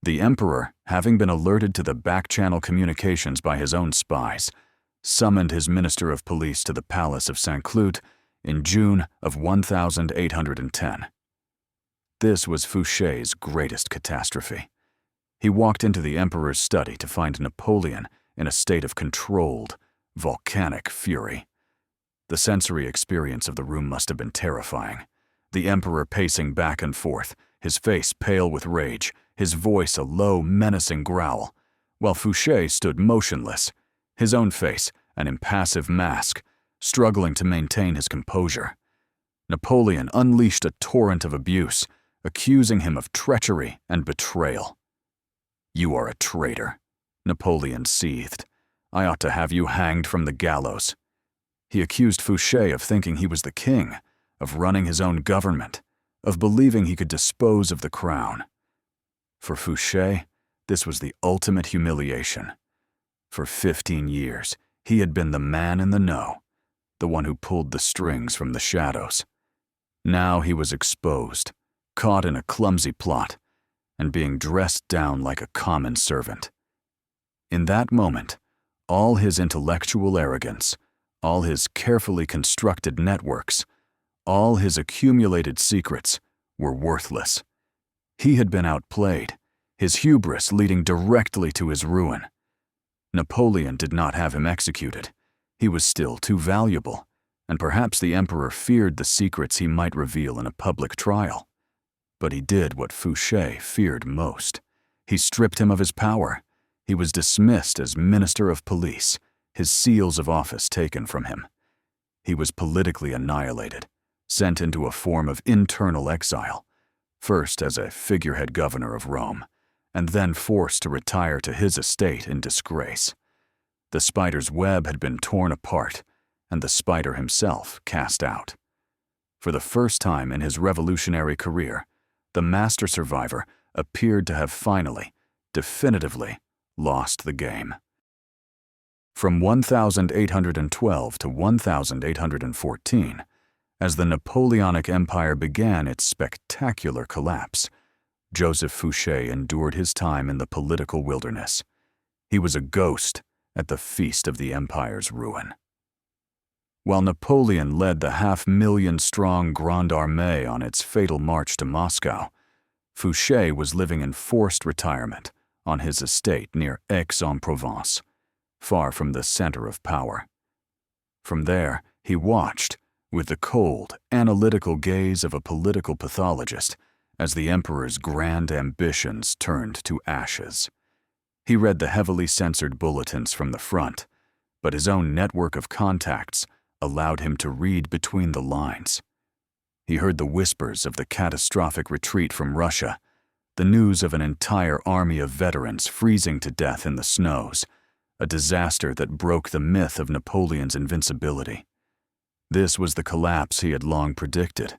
A: The emperor, having been alerted to the back-channel communications by his own spies, summoned his minister of police to the palace of Saint-Cloud in June of 1810. This was Fouché's greatest catastrophe. He walked into the emperor's study to find Napoleon in a state of controlled, volcanic fury. The sensory experience of the room must have been terrifying. The emperor pacing back and forth, his face pale with rage, his voice a low, menacing growl, while Fouché stood motionless, his own face an impassive mask, struggling to maintain his composure. Napoleon unleashed a torrent of abuse, accusing him of treachery and betrayal. "You are a traitor," Napoleon seethed. "I ought to have you hanged from the gallows." He accused Fouché of thinking he was the king, of running his own government, of believing he could dispose of the crown. For Fouché, this was the ultimate humiliation. For 15 years, he had been the man in the know, the one who pulled the strings from the shadows. Now he was exposed, caught in a clumsy plot, and being dressed down like a common servant. In that moment, all his intellectual arrogance, all his carefully constructed networks, all his accumulated secrets were worthless. He had been outplayed, his hubris leading directly to his ruin. Napoleon did not have him executed. He was still too valuable, and perhaps the emperor feared the secrets he might reveal in a public trial. But he did what Fouché feared most. He stripped him of his power. He was dismissed as Minister of Police, his seals of office taken from him. He was politically annihilated, sent into a form of internal exile, first as a figurehead governor of Rome, and then forced to retire to his estate in disgrace. The spider's web had been torn apart, and the spider himself cast out. For the first time in his revolutionary career, the master survivor appeared to have finally, definitively, lost the game. From 1812 to 1814, as the Napoleonic Empire began its spectacular collapse, Joseph Fouché endured his time in the political wilderness. He was a ghost at the feast of the empire's ruin. While Napoleon led the 500,000-strong Grande Armée on its fatal march to Moscow, Fouché was living in forced retirement on his estate near Aix-en-Provence, far from the center of power. From there, he watched, with the cold, analytical gaze of a political pathologist, as the emperor's grand ambitions turned to ashes. He read the heavily censored bulletins from the front, but his own network of contacts allowed him to read between the lines. He heard the whispers of the catastrophic retreat from Russia, the news of an entire army of veterans freezing to death in the snows, a disaster that broke the myth of Napoleon's invincibility. This was the collapse he had long predicted,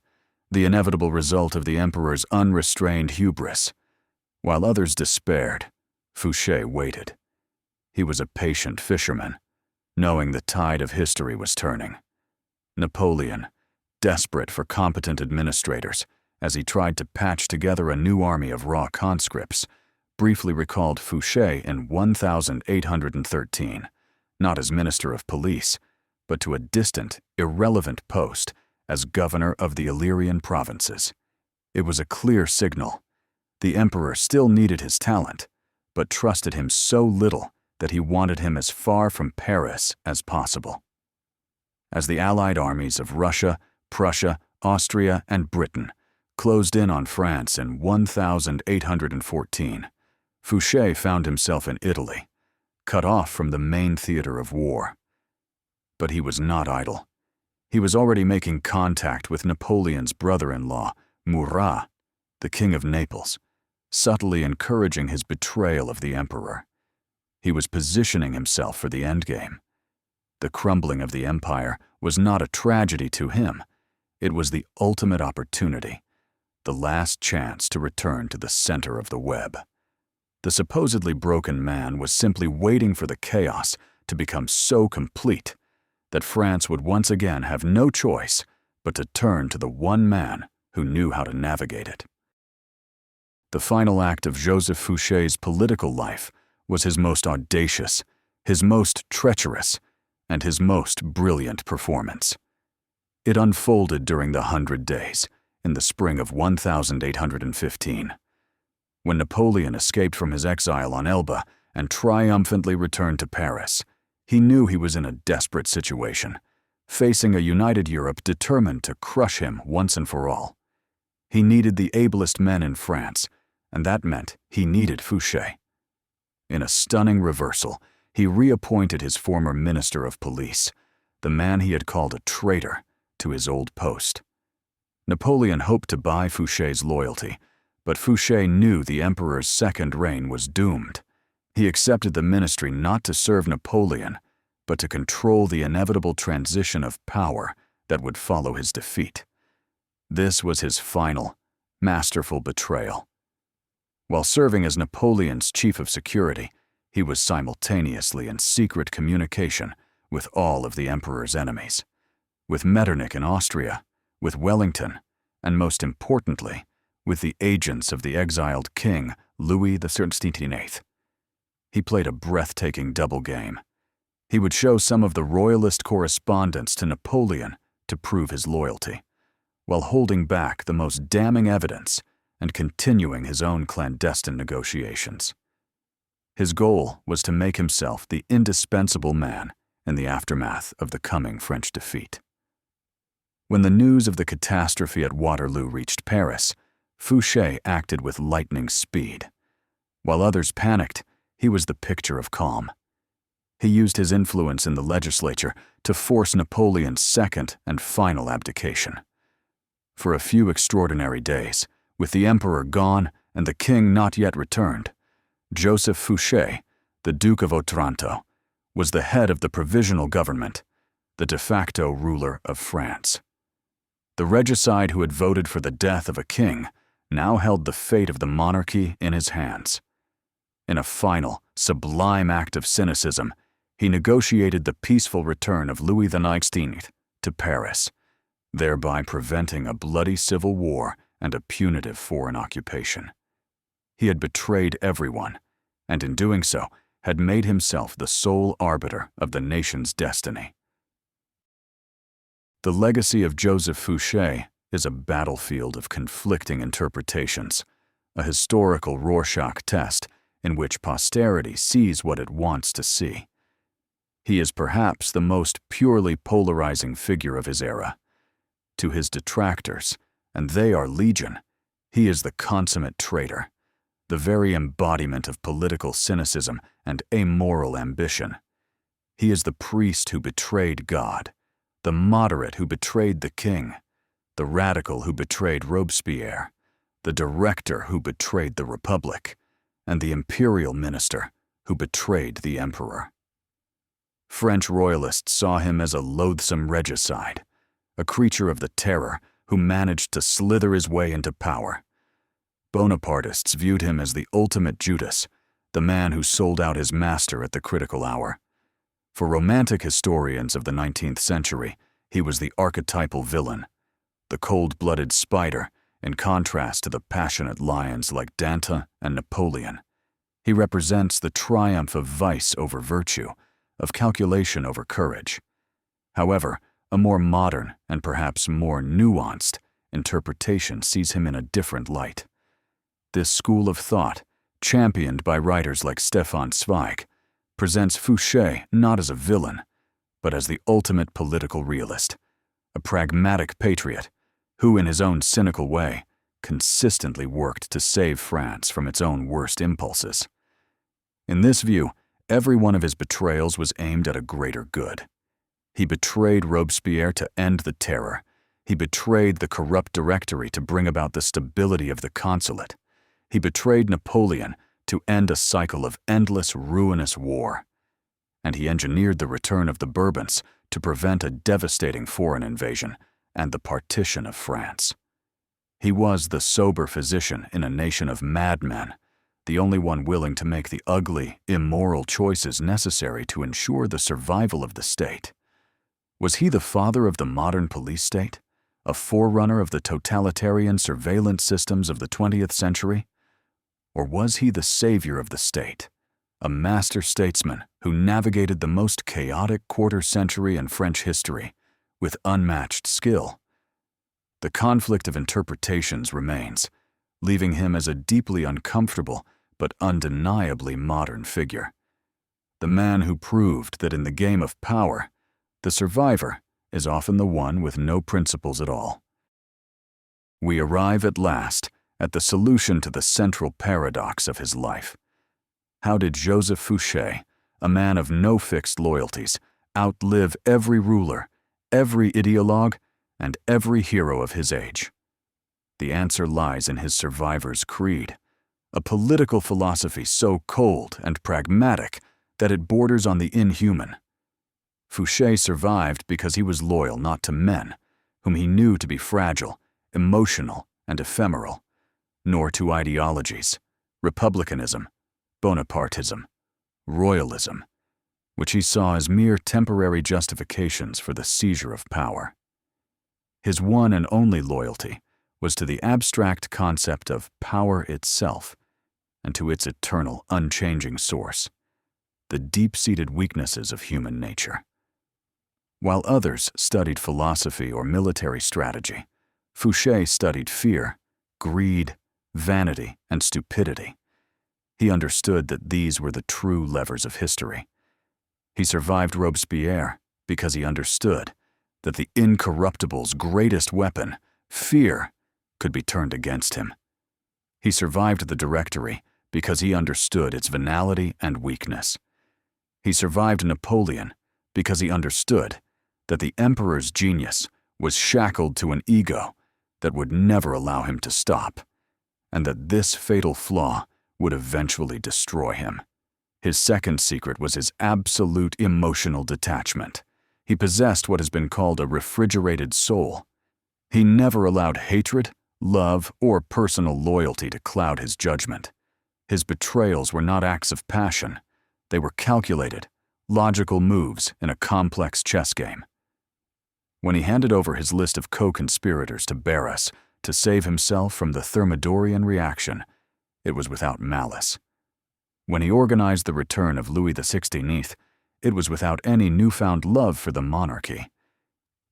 A: the inevitable result of the emperor's unrestrained hubris. While others despaired, Fouché waited. He was a patient fisherman, knowing the tide of history was turning. Napoleon, desperate for competent administrators, as he tried to patch together a new army of raw conscripts, briefly recalled Fouché in 1813, not as Minister of Police, but to a distant, irrelevant post as governor of the Illyrian provinces. It was a clear signal. The emperor still needed his talent, but trusted him so little that he wanted him as far from Paris as possible. As the allied armies of Russia, Prussia, Austria, and Britain closed in on France in 1814, Fouché found himself in Italy, cut off from the main theater of war. But he was not idle. He was already making contact with Napoleon's brother-in-law, Murat, the King of Naples, subtly encouraging his betrayal of the emperor. He was positioning himself for the endgame. The crumbling of the empire was not a tragedy to him. It was the ultimate opportunity, the last chance to return to the center of the web. The supposedly broken man was simply waiting for the chaos to become so complete that France would once again have no choice but to turn to the one man who knew how to navigate it. The final act of Joseph Fouché's political life was his most audacious, his most treacherous, and his most brilliant performance. It unfolded during the 100 Days, in the spring of 1815. When Napoleon escaped from his exile on Elba and triumphantly returned to Paris, he knew he was in a desperate situation, facing a united Europe determined to crush him once and for all. He needed the ablest men in France, and that meant he needed Fouché. In a stunning reversal, he reappointed his former Minister of Police, the man he had called a traitor, to his old post. Napoleon hoped to buy Fouché's loyalty, but Fouché knew the emperor's second reign was doomed. He accepted the ministry not to serve Napoleon, but to control the inevitable transition of power that would follow his defeat. This was his final, masterful betrayal. While serving as Napoleon's chief of security, he was simultaneously in secret communication with all of the emperor's enemies, with Metternich in Austria, with Wellington, and most importantly, with the agents of the exiled king Louis XIII. He played a breathtaking double game. He would show some of the royalist correspondence to Napoleon to prove his loyalty, while holding back the most damning evidence and continuing his own clandestine negotiations. His goal was to make himself the indispensable man in the aftermath of the coming French defeat. When the news of the catastrophe at Waterloo reached Paris, Fouché acted with lightning speed. While others panicked, he was the picture of calm. He used his influence in the legislature to force Napoleon's second and final abdication. For a few extraordinary days, with the emperor gone and the king not yet returned, Joseph Fouché, the Duke of Otranto, was the head of the provisional government, the de facto ruler of France. The regicide who had voted for the death of a king now held the fate of the monarchy in his hands. In a final, sublime act of cynicism, he negotiated the peaceful return of Louis XIX to Paris, thereby preventing a bloody civil war and a punitive foreign occupation. He had betrayed everyone, and in doing so, had made himself the sole arbiter of the nation's destiny. The legacy of Joseph Fouché is a battlefield of conflicting interpretations, a historical Rorschach test in which posterity sees what it wants to see. He is perhaps the most purely polarizing figure of his era. To his detractors, and they are legion, he is the consummate traitor, the very embodiment of political cynicism and amoral ambition. He is the priest who betrayed God, the moderate who betrayed the king, the radical who betrayed Robespierre, the director who betrayed the Republic, and the imperial minister who betrayed the emperor. French royalists saw him as a loathsome regicide, a creature of the terror who managed to slither his way into power. Bonapartists viewed him as the ultimate Judas, the man who sold out his master at the critical hour. For romantic historians of the 19th century, he was the archetypal villain, the cold-blooded spider, in contrast to the passionate lions like Dante and Napoleon. He represents the triumph of vice over virtue, of calculation over courage. However, a more modern and perhaps more nuanced interpretation sees him in a different light. This school of thought, championed by writers like Stefan Zweig, presents Fouché not as a villain, but as the ultimate political realist, a pragmatic patriot who, in his own cynical way, consistently worked to save France from its own worst impulses. In this view, every one of his betrayals was aimed at a greater good. He betrayed Robespierre to end the terror. He betrayed the corrupt Directory to bring about the stability of the consulate. He betrayed Napoleon to end a cycle of endless, ruinous war. And he engineered the return of the Bourbons to prevent a devastating foreign invasion and the partition of France. He was the sober physician in a nation of madmen, the only one willing to make the ugly, immoral choices necessary to ensure the survival of the state. Was he the father of the modern police state, a forerunner of the totalitarian surveillance systems of the 20th century? Or was he the savior of the state, a master statesman who navigated the most chaotic quarter-century in French history with unmatched skill? The conflict of interpretations remains, leaving him as a deeply uncomfortable but undeniably modern figure. The man who proved that in the game of power, the survivor is often the one with no principles at all. We arrive at last at the solution to the central paradox of his life. How did Joseph Fouché, a man of no fixed loyalties, outlive every ruler, every ideologue, and every hero of his age? The answer lies in his survivor's creed, a political philosophy so cold and pragmatic that it borders on the inhuman. Fouché survived because he was loyal not to men, whom he knew to be fragile, emotional, and ephemeral, nor to ideologies, republicanism, Bonapartism, royalism, which he saw as mere temporary justifications for the seizure of power. His one and only loyalty was to the abstract concept of power itself and to its eternal, unchanging source, the deep-seated weaknesses of human nature. While others studied philosophy or military strategy, Fouché studied fear, greed, vanity, and stupidity. He understood that these were the true levers of history. He survived Robespierre because he understood that the incorruptible's greatest weapon, fear, could be turned against him. He survived the Directory because he understood its venality and weakness. He survived Napoleon because he understood that the emperor's genius was shackled to an ego that would never allow him to stop, and that this fatal flaw would eventually destroy him. His second secret was his absolute emotional detachment. He possessed what has been called a refrigerated soul. He never allowed hatred, love, or personal loyalty to cloud his judgment. His betrayals were not acts of passion. They were calculated, logical moves in a complex chess game. When he handed over his list of co-conspirators to Barras to save himself from the Thermidorian reaction, it was without malice. When he organized the return of Louis XVI, it was without any newfound love for the monarchy.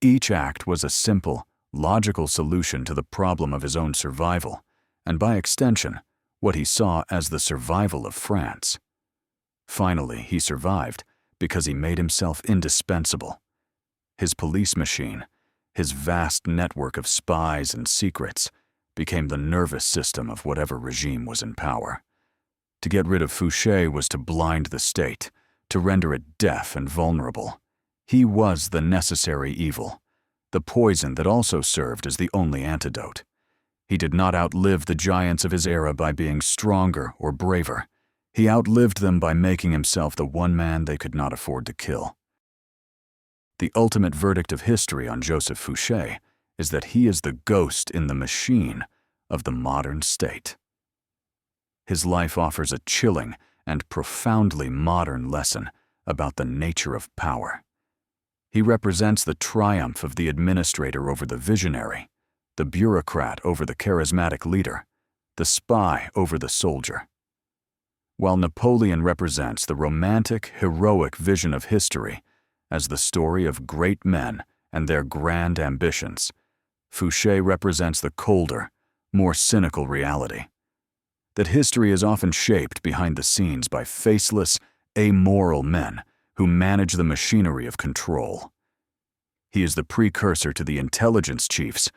A: Each act was a simple, logical solution to the problem of his own survival, and by extension, what he saw as the survival of France. Finally, he survived because he made himself indispensable. His police machine, his vast network of spies and secrets, became the nervous system of whatever regime was in power. To get rid of Fouché was to blind the state, to render it deaf and vulnerable. He was the necessary evil, the poison that also served as the only antidote. He did not outlive the giants of his era by being stronger or braver. He outlived them by making himself the one man they could not afford to kill. The ultimate verdict of history on Joseph Fouché is that he is the ghost in the machine of the modern state. His life offers a chilling and profoundly modern lesson about the nature of power. He represents the triumph of the administrator over the visionary, the bureaucrat over the charismatic leader, the spy over the soldier. While Napoleon represents the romantic, heroic vision of history as the story of great men and their grand ambitions, Fouché represents the colder, more cynical reality. That history is often shaped behind the scenes by faceless, amoral men who manage the machinery of control. He is the precursor to the intelligence chiefs,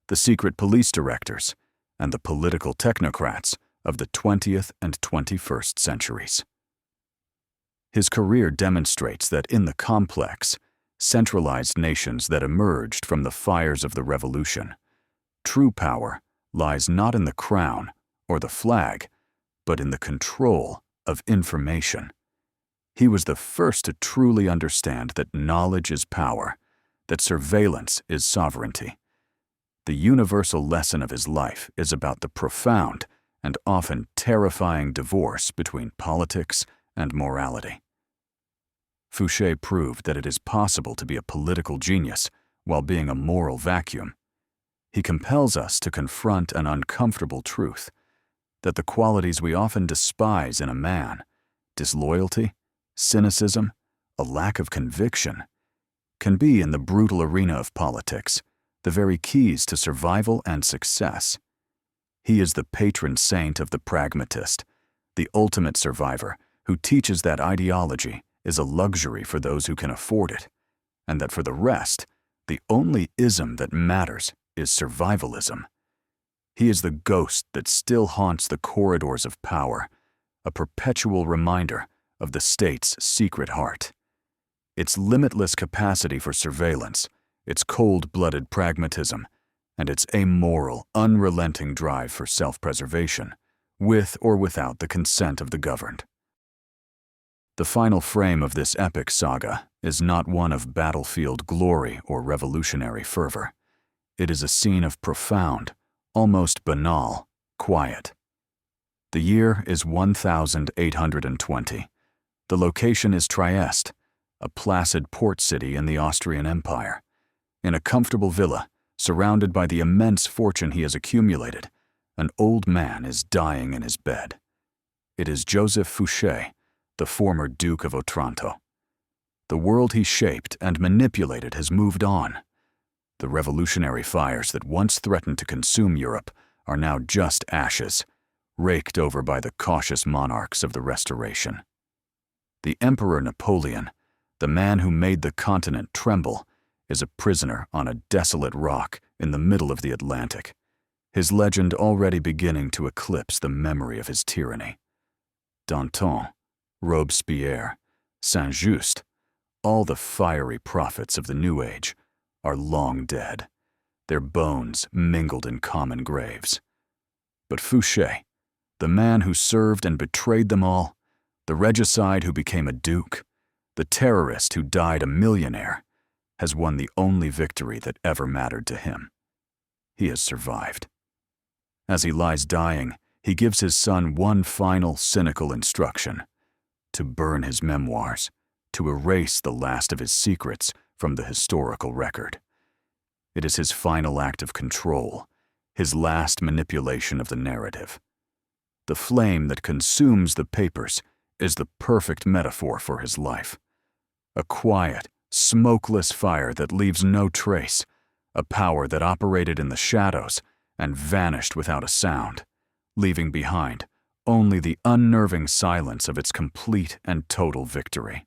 A: the secret police directors, and the political technocrats of the 20th and 21st centuries. His career demonstrates that in the complex, centralized nations that emerged from the fires of the revolution, true power lies not in the crown or the flag, but in the control of information. He was the first to truly understand that knowledge is power, that surveillance is sovereignty. The universal lesson of his life is about the profound and often terrifying divorce between politics and morality. Fouché proved that it is possible to be a political genius while being a moral vacuum. He compels us to confront an uncomfortable truth, that the qualities we often despise in a man, disloyalty, cynicism, a lack of conviction, can be in the brutal arena of politics the very keys to survival and success. He is the patron saint of the pragmatist, the ultimate survivor who teaches that ideology is a luxury for those who can afford it, and that for the rest, the only ism that matters is survivalism. He is the ghost that still haunts the corridors of power, a perpetual reminder of the state's secret heart. Its limitless capacity for surveillance, its cold-blooded pragmatism, and its amoral, unrelenting drive for self-preservation, with or without the consent of the governed. The final frame of this epic saga is not one of battlefield glory or revolutionary fervor. It is a scene of profound, almost banal, quiet. The year is 1820. The location is Trieste, a placid port city in the Austrian Empire. In a comfortable villa, Surrounded by the immense fortune he has accumulated, an old man is dying in his bed. It is Joseph Fouché, the former Duke of Otranto. The world he shaped and manipulated has moved on. The revolutionary fires that once threatened to consume Europe are now just ashes, raked over by the cautious monarchs of the Restoration. The Emperor Napoleon, the man who made the continent tremble, is a prisoner on a desolate rock in the middle of the Atlantic, his legend already beginning to eclipse the memory of his tyranny. Danton, Robespierre, Saint-Just, all the fiery prophets of the New Age, are long dead, their bones mingled in common graves. But Fouché, the man who served and betrayed them all, the regicide who became a duke, the terrorist who died a millionaire, has won the only victory that ever mattered to him. He has survived. As he lies dying, he gives his son one final cynical instruction: to burn his memoirs, to erase the last of his secrets from the historical record. It is his final act of control, his last manipulation of the narrative. The flame that consumes the papers is the perfect metaphor for his life. A quiet, smokeless fire that leaves no trace, a power that operated in the shadows and vanished without a sound, leaving behind only the unnerving silence of its complete and total victory.